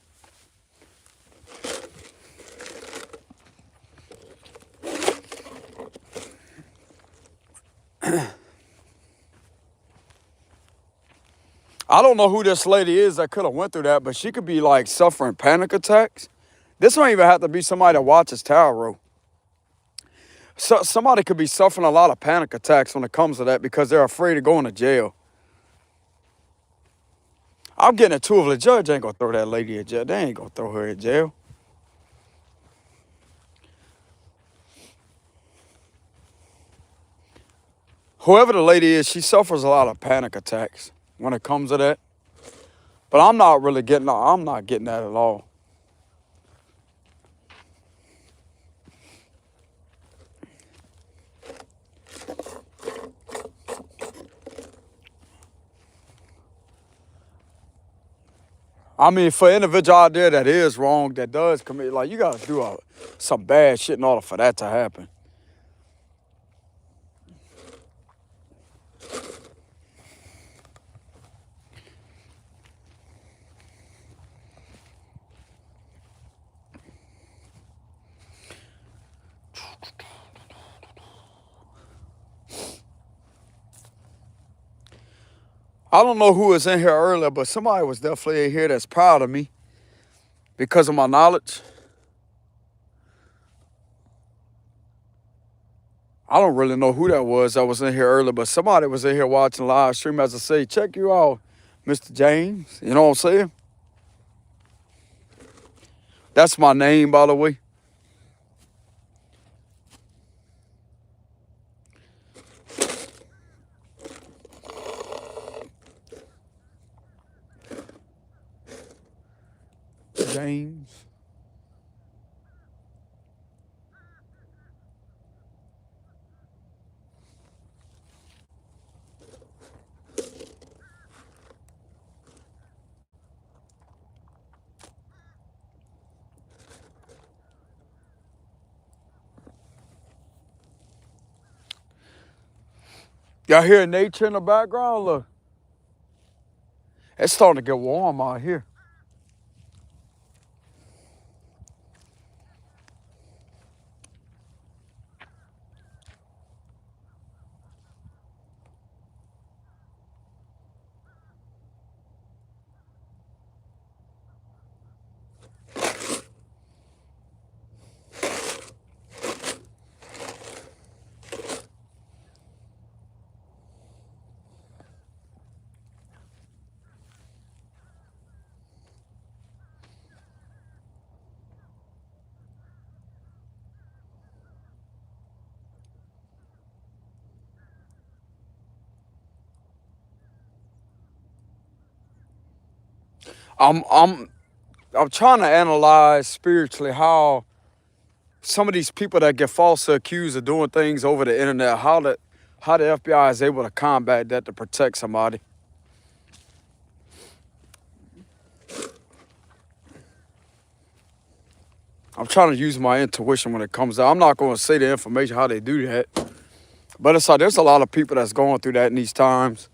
I don't know who this lady is that could have went through that, but she could be like suffering panic attacks. This don't even have to be somebody that watches tarot. So somebody could be suffering a lot of panic attacks when it comes to that because they're afraid of going to jail. I'm getting it too of the judge ain't gonna throw that lady in jail. They ain't gonna throw her in jail. Whoever the lady is, she suffers a lot of panic attacks when it comes to that. But I'm not getting that at all. I mean, for an individual out there that is wrong, that does commit, like, you got to do some bad shit in order for that to happen. I don't know who was in here earlier, but somebody was definitely in here that's proud of me because of my knowledge. I don't really know who that was in here earlier, but somebody was in here watching live stream. As I say, check you out, Mr. James. You know what I'm saying? That's my name, by the way. James. Y'all hear nature in the background? Look. It's starting to get warm out here. I'm trying to analyze spiritually how some of these people that get falsely accused of doing things over the internet, how the FBI is able to combat that to protect somebody. I'm trying to use my intuition when it comes out. I'm not going to say the information how they do that, but it's like there's a lot of people that's going through that in these times.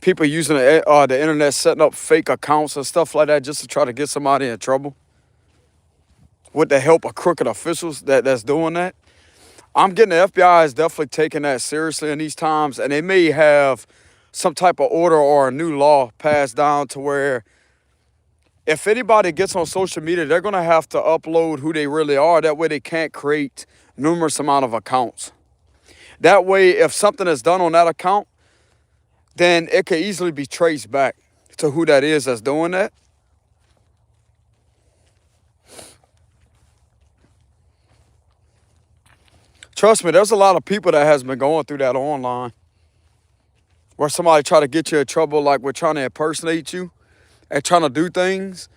People using the internet, setting up fake accounts and stuff like that just to try to get somebody in trouble with the help of crooked officials that's doing that. I'm getting the FBI is definitely taking that seriously in these times, and they may have some type of order or a new law passed down to where if anybody gets on social media, they're going to have to upload who they really are. That way they can't create numerous amount of accounts. That way, if something is done on that account, then it could easily be traced back to who that is that's doing that. Trust me, there's a lot of people that has been going through that online where somebody try to get you in trouble like we're trying to impersonate you and trying to do things.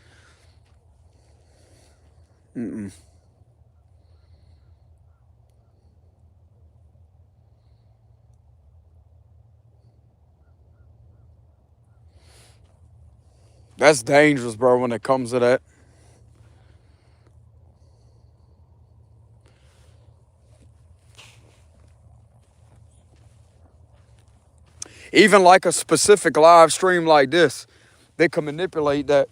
That's dangerous, bro, when it comes to that. Even like a specific live stream like this, they can manipulate that.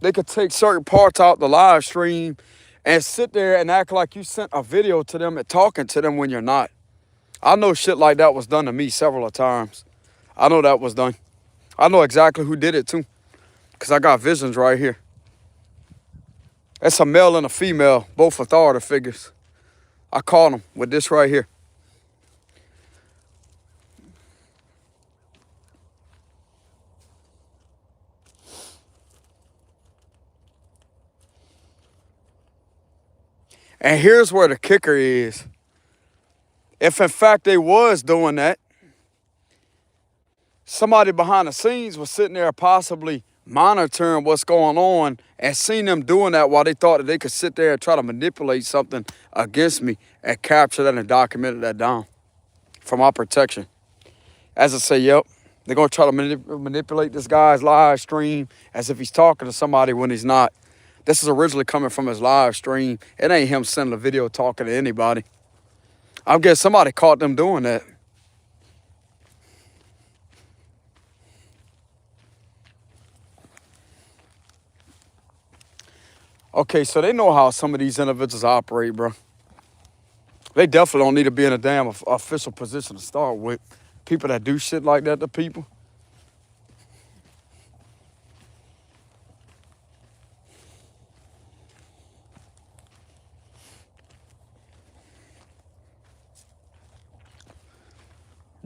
They could take certain parts out the live stream and sit there and act like you sent a video to them and talking to them when you're not. I know shit like that was done to me several of times. I know that was done. I know exactly who did it too, because I got visions right here. It's a male and a female, both authority figures. I caught them with this right here. And here's where the kicker is. If in fact they was doing that, somebody behind the scenes was sitting there possibly monitoring what's going on and seeing them doing that while they thought that they could sit there and try to manipulate something against me and capture that and document that down for my protection. As I say, yep, they're going to try to manipulate this guy's live stream as if he's talking to somebody when he's not. This is originally coming from his live stream. It ain't him sending a video talking to anybody. I guess somebody caught them doing that. Okay, so they know how some of these individuals operate, bro. They definitely don't need to be in a damn official position to start with. People that do shit like that to people.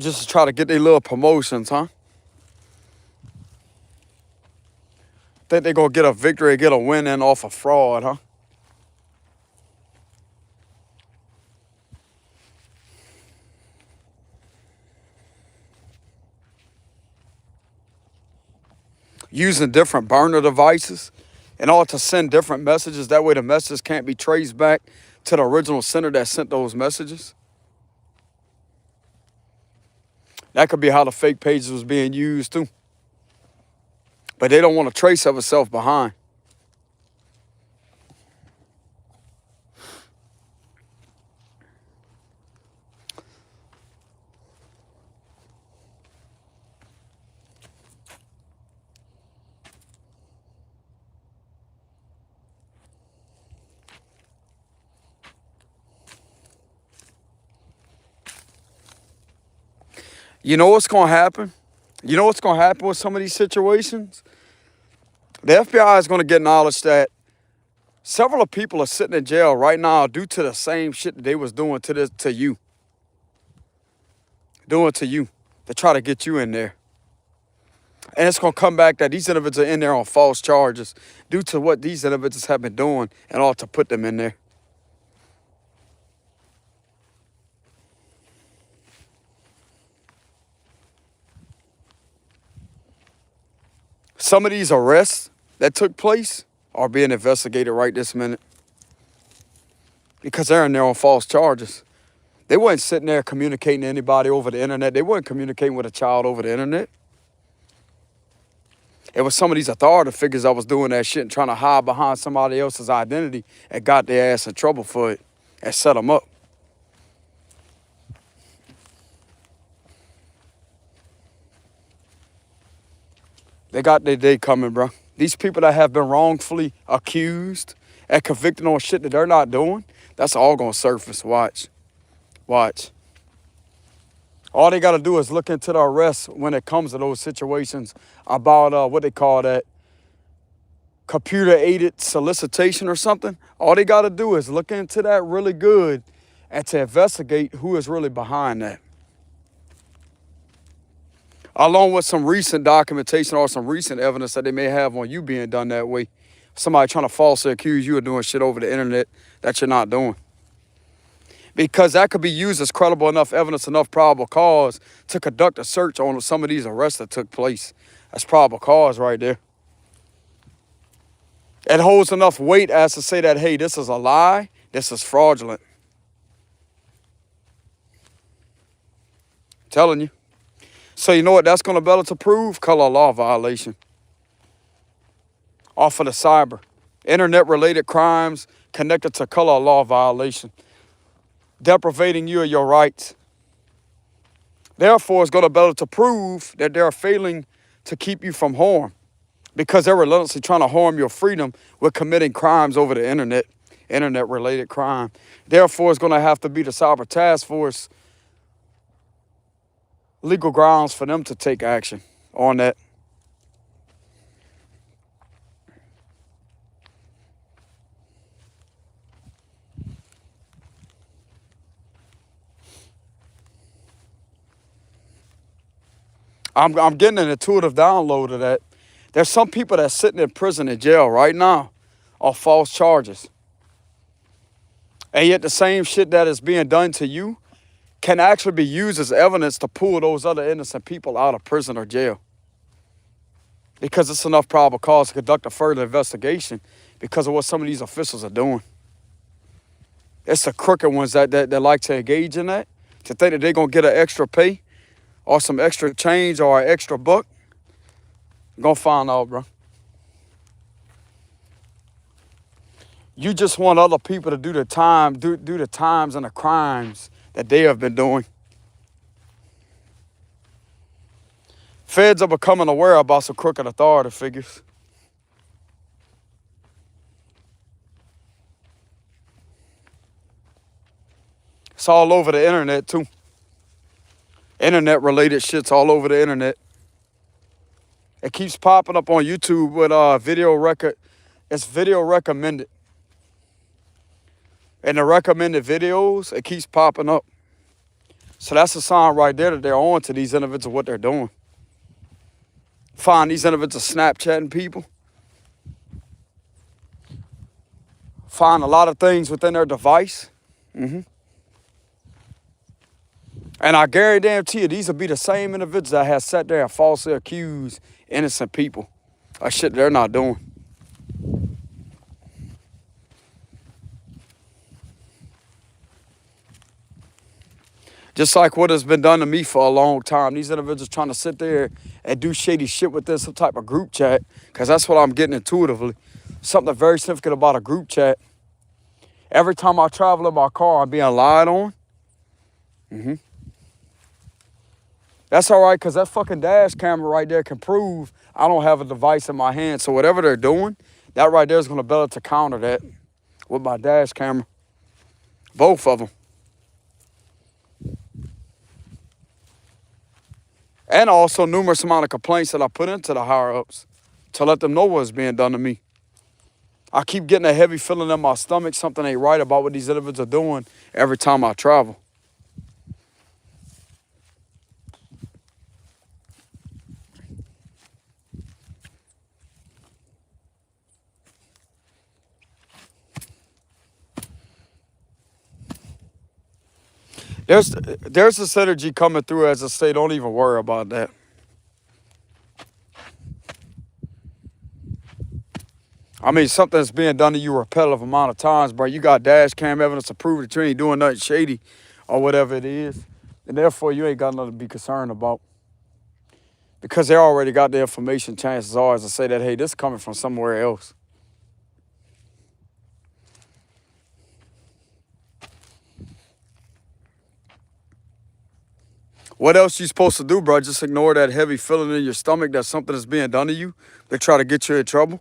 Just to try to get their little promotions, huh? Think they're going to get a victory, get a win in off of fraud, huh? Using different burner devices in order to send different messages. That way the messages can't be traced back to the original sender that sent those messages. That could be how the fake pages was being used too. But they don't want to trace of itself behind. You know what's going to happen? You know what's going to happen with some of these situations? The FBI is going to get knowledge that several people are sitting in jail right now due to the same shit that they was doing to you. Doing to you to try to get you in there. And it's going to come back that these individuals are in there on false charges due to what these individuals have been doing and all to put them in there. Some of these arrests that took place are being investigated right this minute because they're in there on false charges. They weren't sitting there communicating to anybody over the internet. They weren't communicating with a child over the internet. It was some of these authority figures that was doing that shit and trying to hide behind somebody else's identity and got their ass in trouble for it and set them up. They got their day coming, bro. These people that have been wrongfully accused and convicted on shit that they're not doing, that's all going to surface. Watch. Watch. All they got to do is look into the arrests when it comes to those situations about what they call that computer-aided solicitation or something. All they got to do is look into that really good and to investigate who is really behind that. Along with some recent documentation or some recent evidence that they may have on you being done that way. Somebody trying to falsely accuse you of doing shit over the internet that you're not doing. Because that could be used as credible enough evidence, enough probable cause to conduct a search on some of these arrests that took place. That's probable cause right there. It holds enough weight as to say that, hey, this is a lie, this is fraudulent. I'm telling you. So you know what that's going to be able to prove? Color law violation. Off of the cyber. Internet-related crimes connected to color law violation. Deprivating you of your rights. Therefore, it's going to be able to prove that they're failing to keep you from harm. Because they're relentlessly trying to harm your freedom with committing crimes over the internet. Internet-related crime. Therefore, it's going to have to be the cyber task force legal grounds for them to take action on that. I'm getting an intuitive download of that. There's some people that's sitting in prison and jail right now on false charges. And yet the same shit that is being done to you can actually be used as evidence to pull those other innocent people out of prison or jail. Because it's enough probable cause to conduct a further investigation because of what some of these officials are doing. It's the crooked ones that like to engage in that, to think that they're going to get an extra pay or some extra change or an extra buck. You're going to find out, bro. You just want other people to do the time, do the times and the crimes that they have been doing. Feds are becoming aware about some crooked authority figures. It's all over the internet too. Internet-related shit's all over the internet. It keeps popping up on YouTube with video record. It's video recommended. And the recommended videos, it keeps popping up. So that's a sign right there that they're on to these individuals, what they're doing. Find these individuals Snapchatting people. Find a lot of things within their device. And I guarantee you, these will be the same individuals that have sat there and falsely accused innocent people of shit they're not doing. Just like what has been done to me for a long time. These individuals trying to sit there and do shady shit within some type of group chat, because that's what I'm getting intuitively. Something very significant about a group chat. Every time I travel in my car, I'm being lied on. That's all right, because that fucking dash camera right there can prove I don't have a device in my hand. So whatever they're doing, that right there is going to be able to counter that with my dash camera. Both of them. And also numerous amount of complaints that I put into the higher-ups to let them know what's being done to me. I keep getting a heavy feeling in my stomach. Something ain't right about what these individuals are doing every time I travel. There's this energy coming through as I say, don't even worry about that. I mean, something that's being done to you a repetitive amount of times, bro. You got dash cam evidence to prove that you ain't doing nothing shady or whatever it is. And therefore, you ain't got nothing to be concerned about. Because they already got the information, chances are to say that, hey, this is coming from somewhere else. What else you supposed to do, bro? Just ignore that heavy feeling in your stomach that something is being done to you. They try to get you in trouble.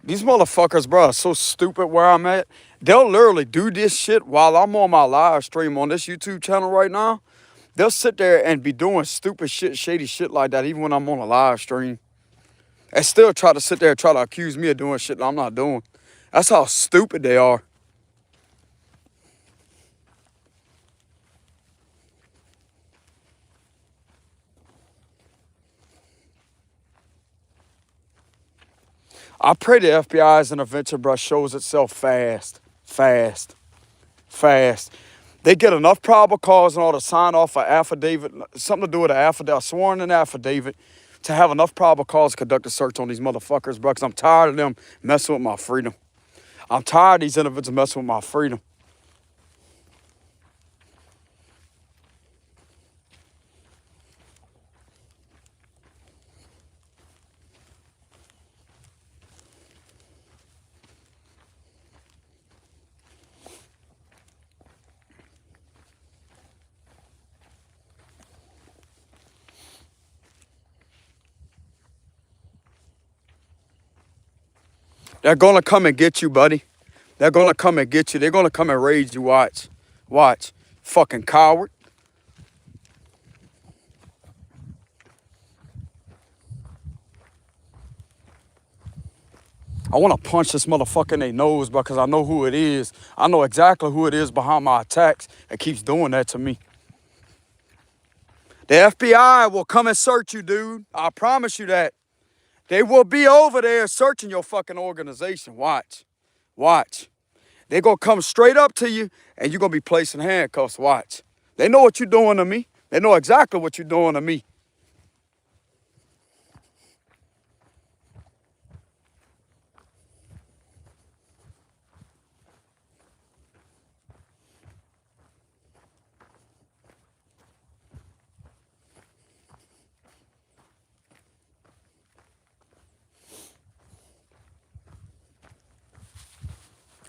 These motherfuckers, bro, are so stupid where I'm at. They'll literally do this shit while I'm on my live stream on this YouTube channel right now. They'll sit there and be doing stupid shit, shady shit like that, even when I'm on a live stream. And still try to sit there and try to accuse me of doing shit that I'm not doing. That's how stupid they are. I pray the FBI's intervention, bro, shows itself fast. They get enough probable cause in order to sign off an affidavit, something to do with an affidavit, a sworn in affidavit, to have enough probable cause to conduct a search on these motherfuckers, bro, because I'm tired of them messing with my freedom. I'm tired of these individuals messing with my freedom. They're going to come and get you, buddy. They're going to come and get you. They're going to come and raid you. Watch. Watch. Fucking coward. I want to punch this motherfucker in their nose because I know who it is. I know exactly who it is behind my attacks that keeps doing that to me. The FBI will come and search you, dude. I promise you that. They will be over there searching your fucking organization. Watch. Watch. They're going to come straight up to you and you're going to be placed in handcuffs. Watch. They know what you're doing to me. They know exactly what you're doing to me.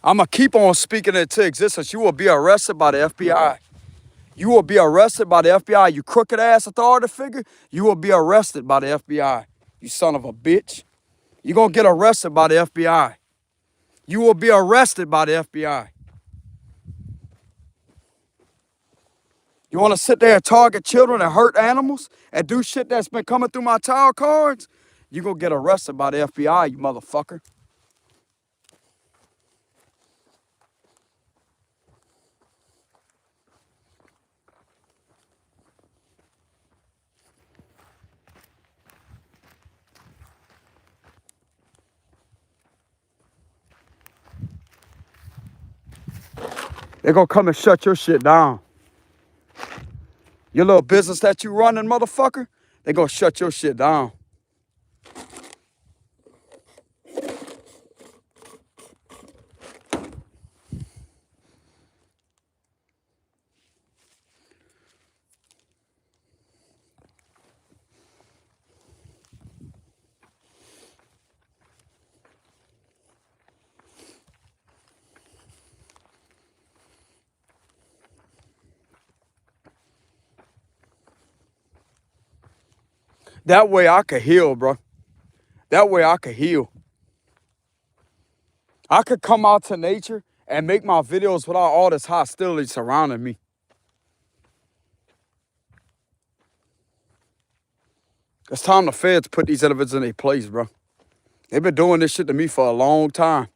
I'm going to keep on speaking it into existence. You will be arrested by the FBI. You will be arrested by the FBI. You crooked ass authority figure. You will be arrested by the FBI. You son of a bitch. You're going to get arrested by the FBI. You will be arrested by the FBI. You want to sit there and target children and hurt animals and do shit that's been coming through my tile cards? You're going to get arrested by the FBI, you motherfucker. They're going to come and shut your shit down. Your little business that you running, motherfucker, they're going to shut your shit down. That way I could heal, bro. That way I could heal. I could come out to nature and make my videos without all this hostility surrounding me. It's time the feds put these individuals in their place, bro. They've been doing this shit to me for a long time.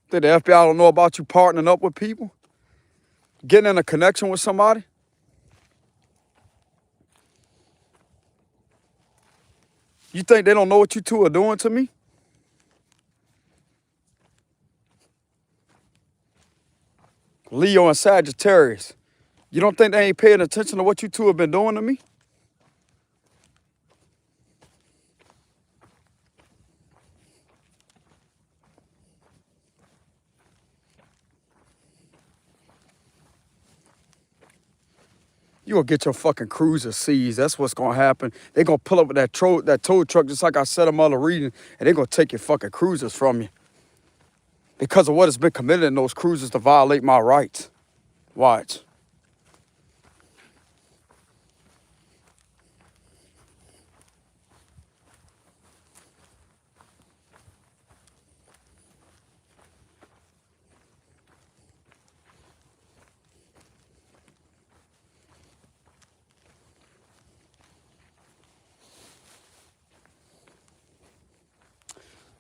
Think the FBI don't know about you partnering up with people? Getting in a connection with somebody? You think they don't know what you two are doing to me? Leo and Sagittarius. You don't think they ain't paying attention to what you two have been doing to me? You gonna get your fucking cruiser seized. That's what's gonna happen. They gonna pull up with that tow truck, just like I said in my other reading, and they gonna take your fucking cruisers from you. Because of what has been committed in those cruisers to violate my rights. Watch.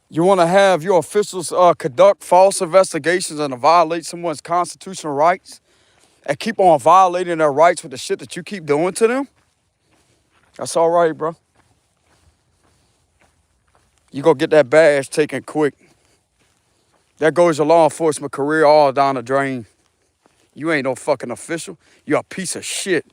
You want to have your officials conduct false investigations and violate someone's constitutional rights and keep on violating their rights with the shit that you keep doing to them? That's all right, bro. You gonna get that badge taken quick. There goes your law enforcement career all down the drain. You ain't no fucking official. You're a piece of shit.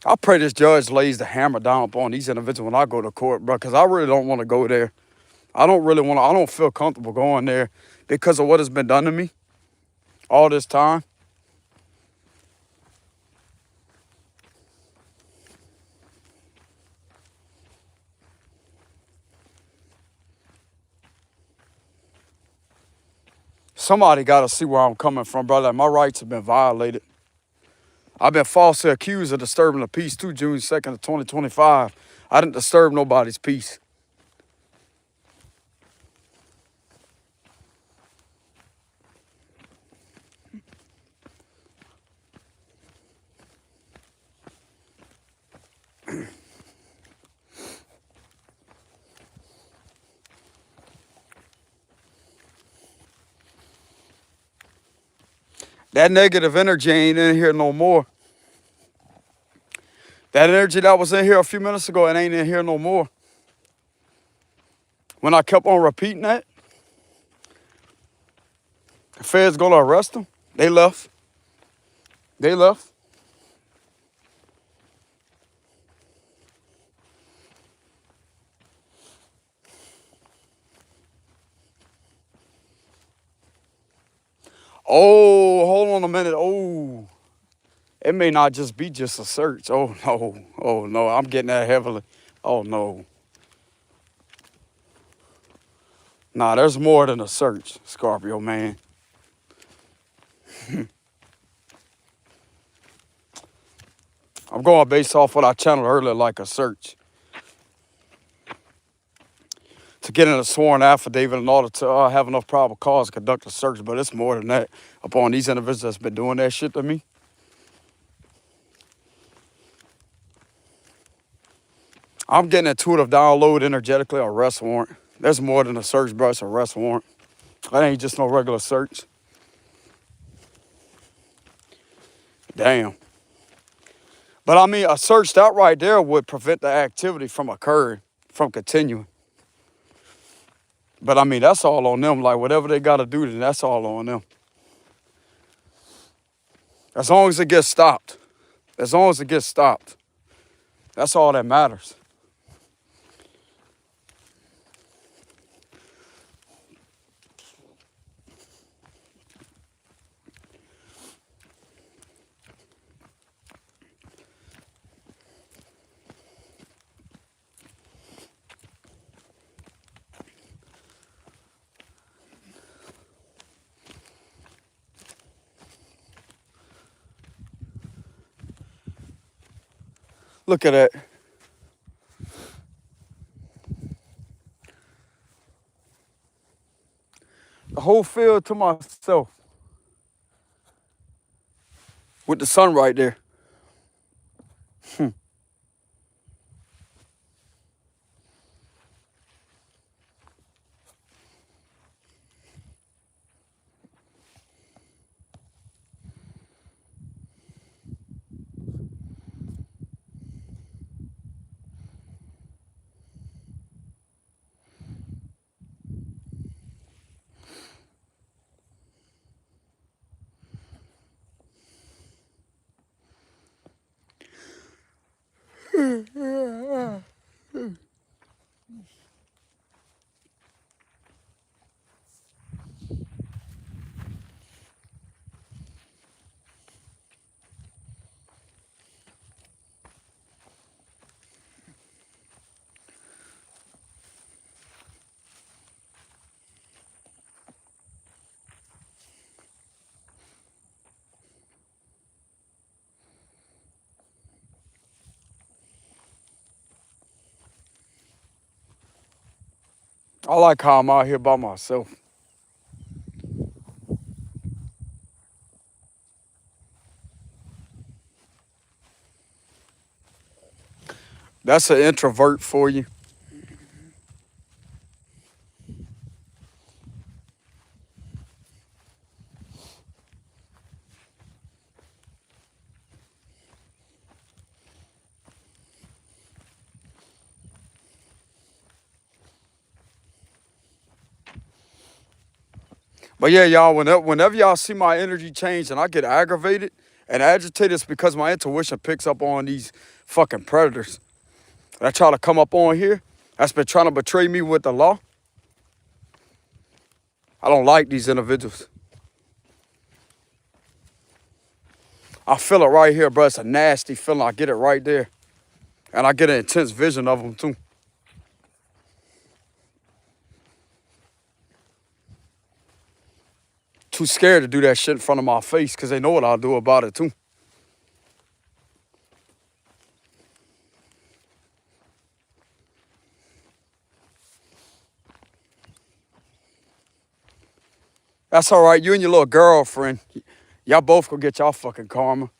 I pray this judge lays the hammer down upon these individuals when I go to court, bro, because I really don't want to go there. I don't feel comfortable going there because of what has been done to me all this time. Somebody got to see where I'm coming from, brother. My rights have been violated. I've been falsely accused of disturbing the peace too, June 2nd of 2025. I didn't disturb nobody's peace. That negative energy ain't in here no more. That energy that was in here a few minutes ago, it ain't in here no more. When I kept on repeating that, the feds gonna arrest them. They left. They left. Oh, hold on a minute. Oh, it may not just be just a search. Oh, no. Oh, no. I'm getting that heavily. Oh, no. Nah, there's more than a search, Scorpio, man. I'm going based off what I channeled earlier, like a search. To get in a sworn affidavit in order to have enough probable cause to conduct a search, but it's more than that upon these individuals that's been doing that shit to me. I'm getting intuitive download energetically, arrest warrant. There's more than a search, bro. It's an arrest warrant. That ain't just no regular search. Damn. But I mean, a search, that right there would prevent the activity from occurring, from continuing. But I mean, that's all on them. Like, whatever they got to do, then that's all on them. As long as it gets stopped. As long as it gets stopped. That's all that matters. Look at that. The whole field to myself. With the sun right there. I like how I'm out here by myself. That's an introvert for you. But yeah, y'all, whenever y'all see my energy change and I get aggravated and agitated, it's because my intuition picks up on these fucking predators that try to come up on here. That's been trying to betray me with the law. I don't like these individuals. I feel it right here, bro. It's a nasty feeling. I get it right there. And I get an intense vision of them, too. Too scared to do that shit in front of my face because they know what I'll do about it, too. That's all right. You and your little girlfriend, y'all both gonna get y'all fucking karma.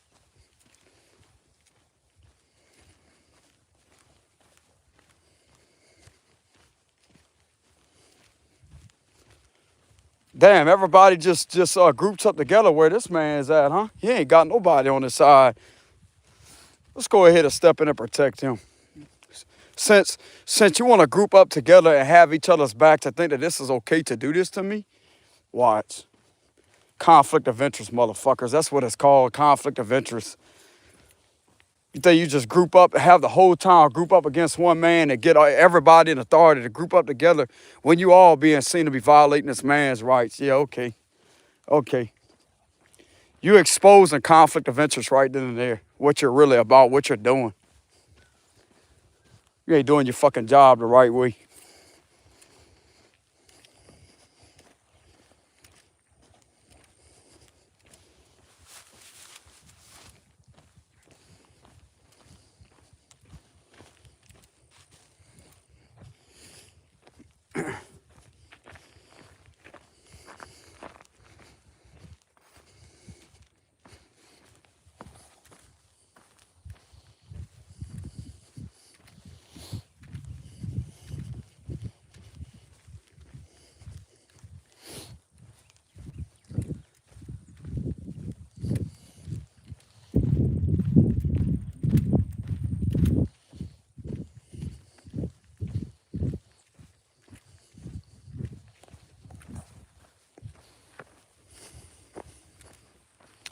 Damn, everybody just groups up together where this man's at, huh? He ain't got nobody on his side. Let's go ahead and step in and protect him. Since you want to group up together and have each other's back to think that this is okay to do this to me, watch. Conflict of interest, motherfuckers. That's what it's called, conflict of interest. You think you just group up, have the whole town group up against one man and get everybody in authority to group up together when you all being seen to be violating this man's rights. Yeah, okay. Okay. You exposing conflict of interest right then and there. What you're really about, what you're doing. You ain't doing your fucking job the right way.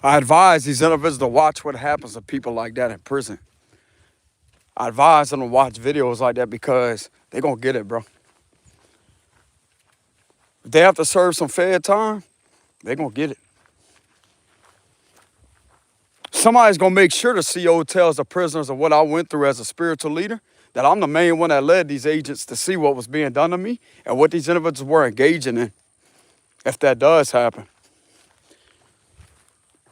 I advise these individuals to watch what happens to people like that in prison. I advise them to watch videos like that because they're going to get it, bro. If they have to serve some fair time, they're going to get it. Somebody's going to make sure the CO tells the prisoners of what I went through as a spiritual leader, that I'm the main one that led these agents to see what was being done to me and what these individuals were engaging in, if that does happen.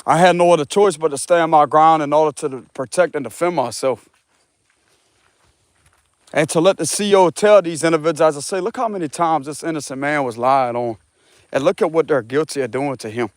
I had no other choice but to stand my ground in order to protect and defend myself. And to let the CO tell these individuals, as I say, look how many times this innocent man was lied on. And look at what they're guilty of doing to him.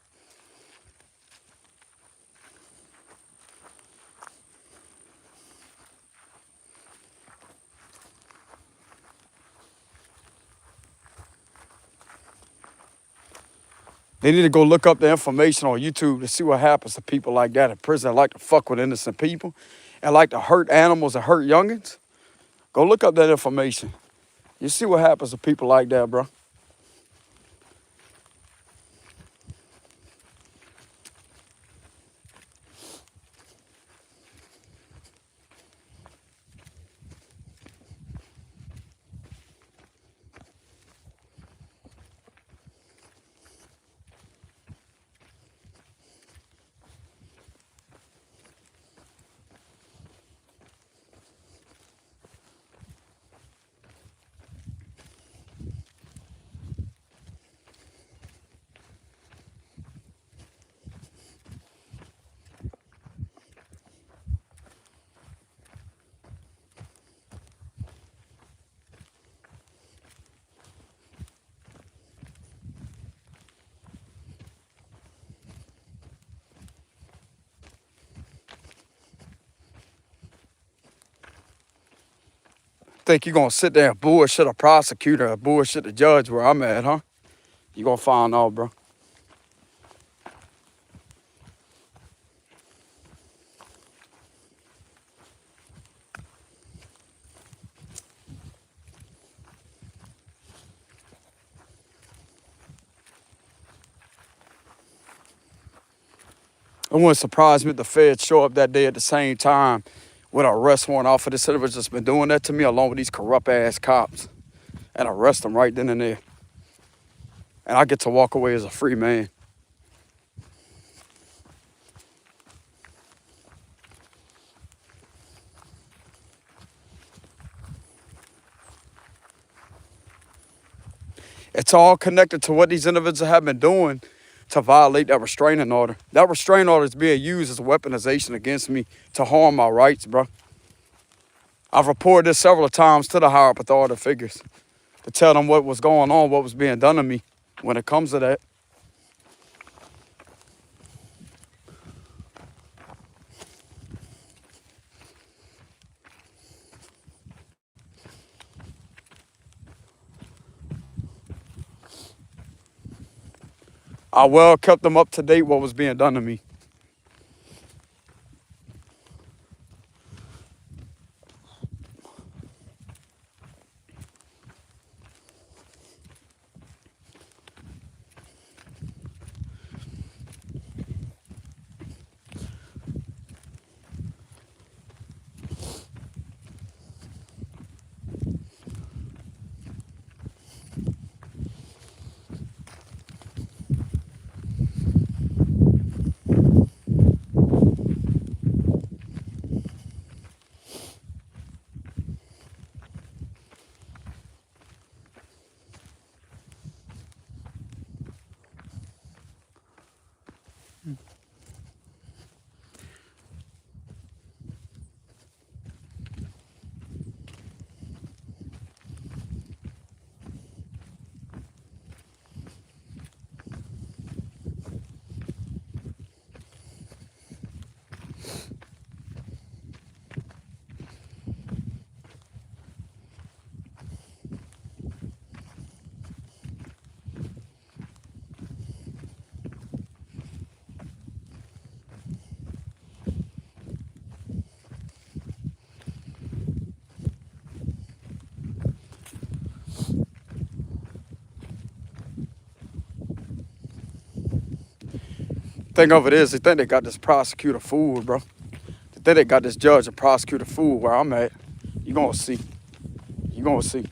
They need to go look up the information on YouTube to see what happens to people like that in prison that like to fuck with innocent people and like to hurt animals and hurt youngins. Go look up that information. You see what happens to people like that, bro. Think you're going to sit there and bullshit a prosecutor or bullshit the judge where I'm at, huh? You're going to find out, bro. It wouldn't surprise me if the feds show up that day at the same time with an arrest warrant off of this individual that's been doing that to me along with these corrupt ass cops and arrest them right then and there. And I get to walk away as a free man. It's all connected to what these individuals have been doing to violate that restraining order. That restraining order is being used as a weaponization against me to harm my rights, bro. I've reported this several times to the higher up authority figures to tell them what was going on, what was being done to me when it comes to that. I well kept them up to date what was being done to me. Thing of it is, they think they got this prosecutor fooled, bro. They think they got this judge and prosecutor fooled where I'm at. You gonna see. You gonna see.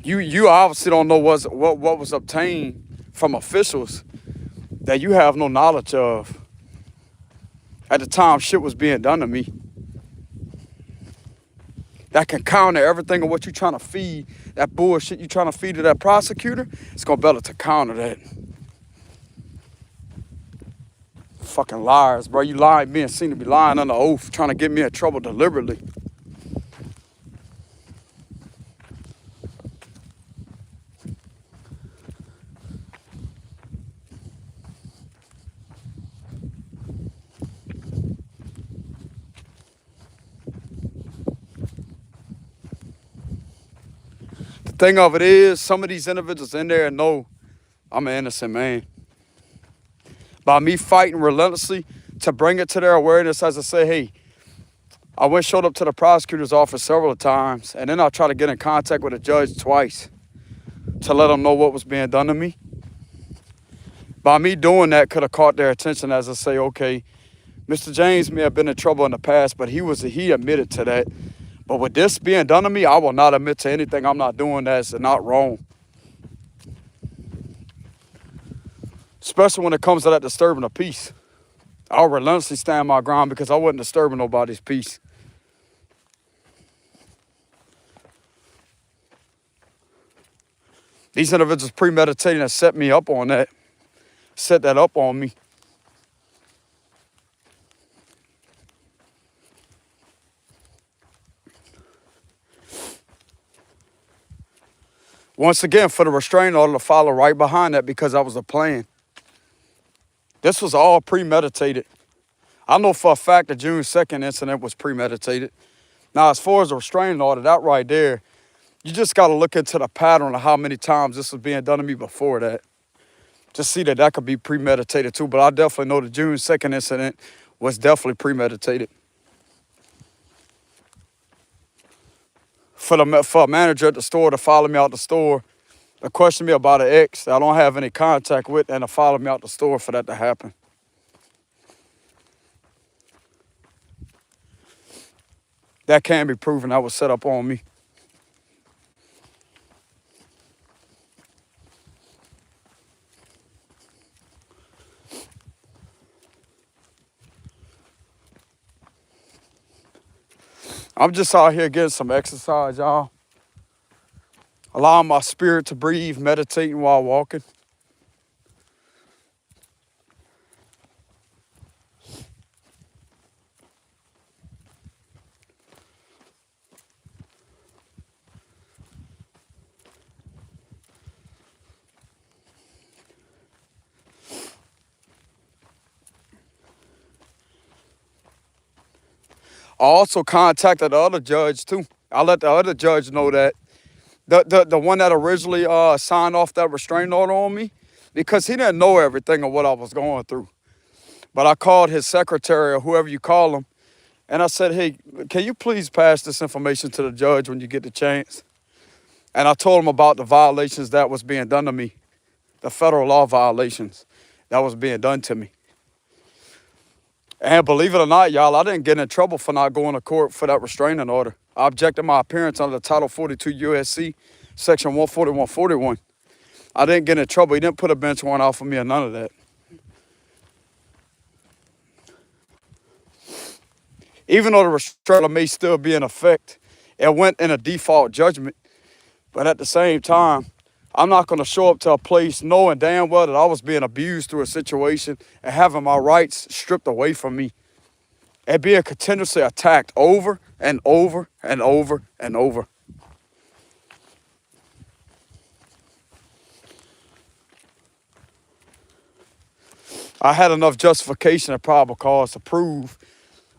You obviously don't know what was obtained from officials that you have no knowledge of. At the time shit was being done to me. That can counter everything of what you're trying to feed, that bullshit you're trying to feed to that prosecutor, it's gonna be able to counter that. Fucking liars, bro. You lying, being seen to be lying under oath, trying to get me in trouble deliberately. The thing of it is, some of these individuals in there know I'm an innocent man. By me fighting relentlessly to bring it to their awareness, as I say, hey, I showed up to the prosecutor's office several times, and then I tried to get in contact with the judge twice to let them know what was being done to me. By me doing that could have caught their attention, as I say, okay, Mr. James may have been in trouble in the past, but he admitted to that. But with this being done to me, I will not admit to anything I'm not doing that's not wrong. Especially when it comes to that disturbing of peace. I'll relentlessly stand my ground because I wasn't disturbing nobody's peace. These individuals premeditating and set me up on that. Set that up on me. Once again, for the restraining order to follow right behind that because that was a plan. This was all premeditated. I know for a fact the June 2nd incident was premeditated. Now, as far as the restraining order, that right there, you just got to look into the pattern of how many times this was being done to me before that. Just see that could be premeditated too. But I definitely know the June 2nd incident was definitely premeditated. For a manager at the store to follow me out the store, to question me about an ex that I don't have any contact with, and to follow me out the store for that to happen. That can be proven. That was set up on me. I'm just out here getting some exercise, y'all. Allowing my spirit to breathe, meditating while walking. I also contacted the other judge too. I let the other judge know that The one that originally signed off that restraining order on me, because he didn't know everything of what I was going through. But I called his secretary or whoever you call him, and I said, hey, can you please pass this information to the judge when you get the chance? And I told him about the violations that was being done to me, the federal law violations that was being done to me. And believe it or not, y'all, I didn't get in trouble for not going to court for that restraining order. I objected my appearance under Title 42 USC, Section 14141. I didn't get in trouble. He didn't put a bench warrant out for me or none of that. Even though the restraining order may still be in effect, it went in a default judgment. But at the same time, I'm not going to show up to a place knowing damn well that I was being abused through a situation and having my rights stripped away from me and being continuously attacked over and over and over and over. I had enough justification and probable cause to prove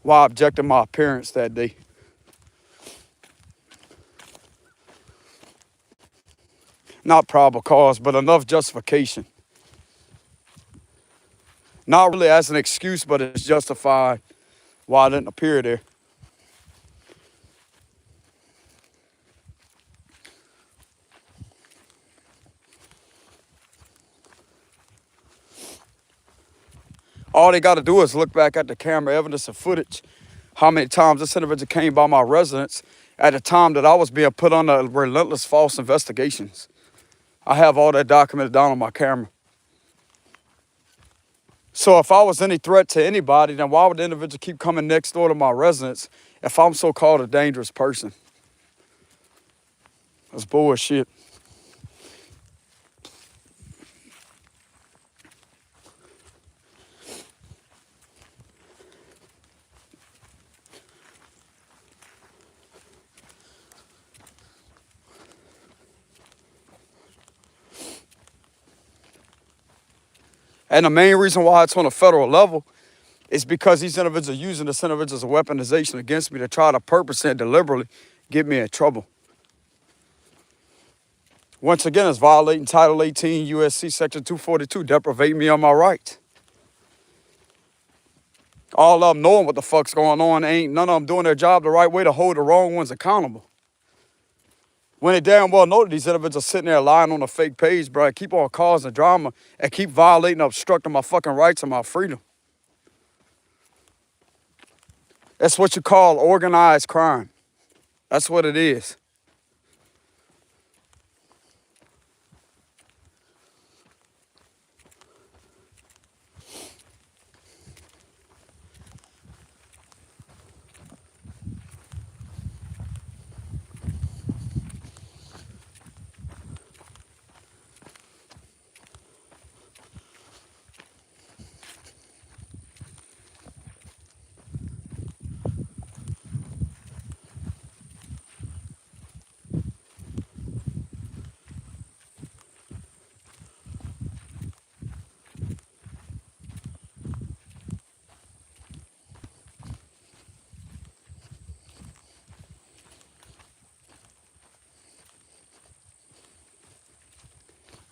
why I objected my appearance that day. Not probable cause, but enough justification. Not really as an excuse, but it's justified why I didn't appear there. All they got to do is look back at the camera evidence and footage, how many times this individual came by my residence at the time that I was being put under relentless false investigations. I have all that documented down on my camera. So if I was any threat to anybody, then why would the individual keep coming next door to my residence if I'm so-called a dangerous person? That's bullshit. And the main reason why it's on a federal level is because these individuals are using this individual as a weaponization against me to try to purposely and deliberately get me in trouble. Once again, it's violating Title 18 USC Section 242, deprivating me of my rights. All of them knowing what the fuck's going on, ain't none of them doing their job the right way to hold the wrong ones accountable. When they damn well know that these individuals are sitting there lying on a fake page, bro, and keep on causing drama and keep violating and obstructing my fucking rights and my freedom. That's what you call organized crime. That's what it is.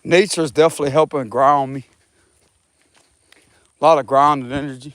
Nature is definitely helping ground me. A lot of grounded energy.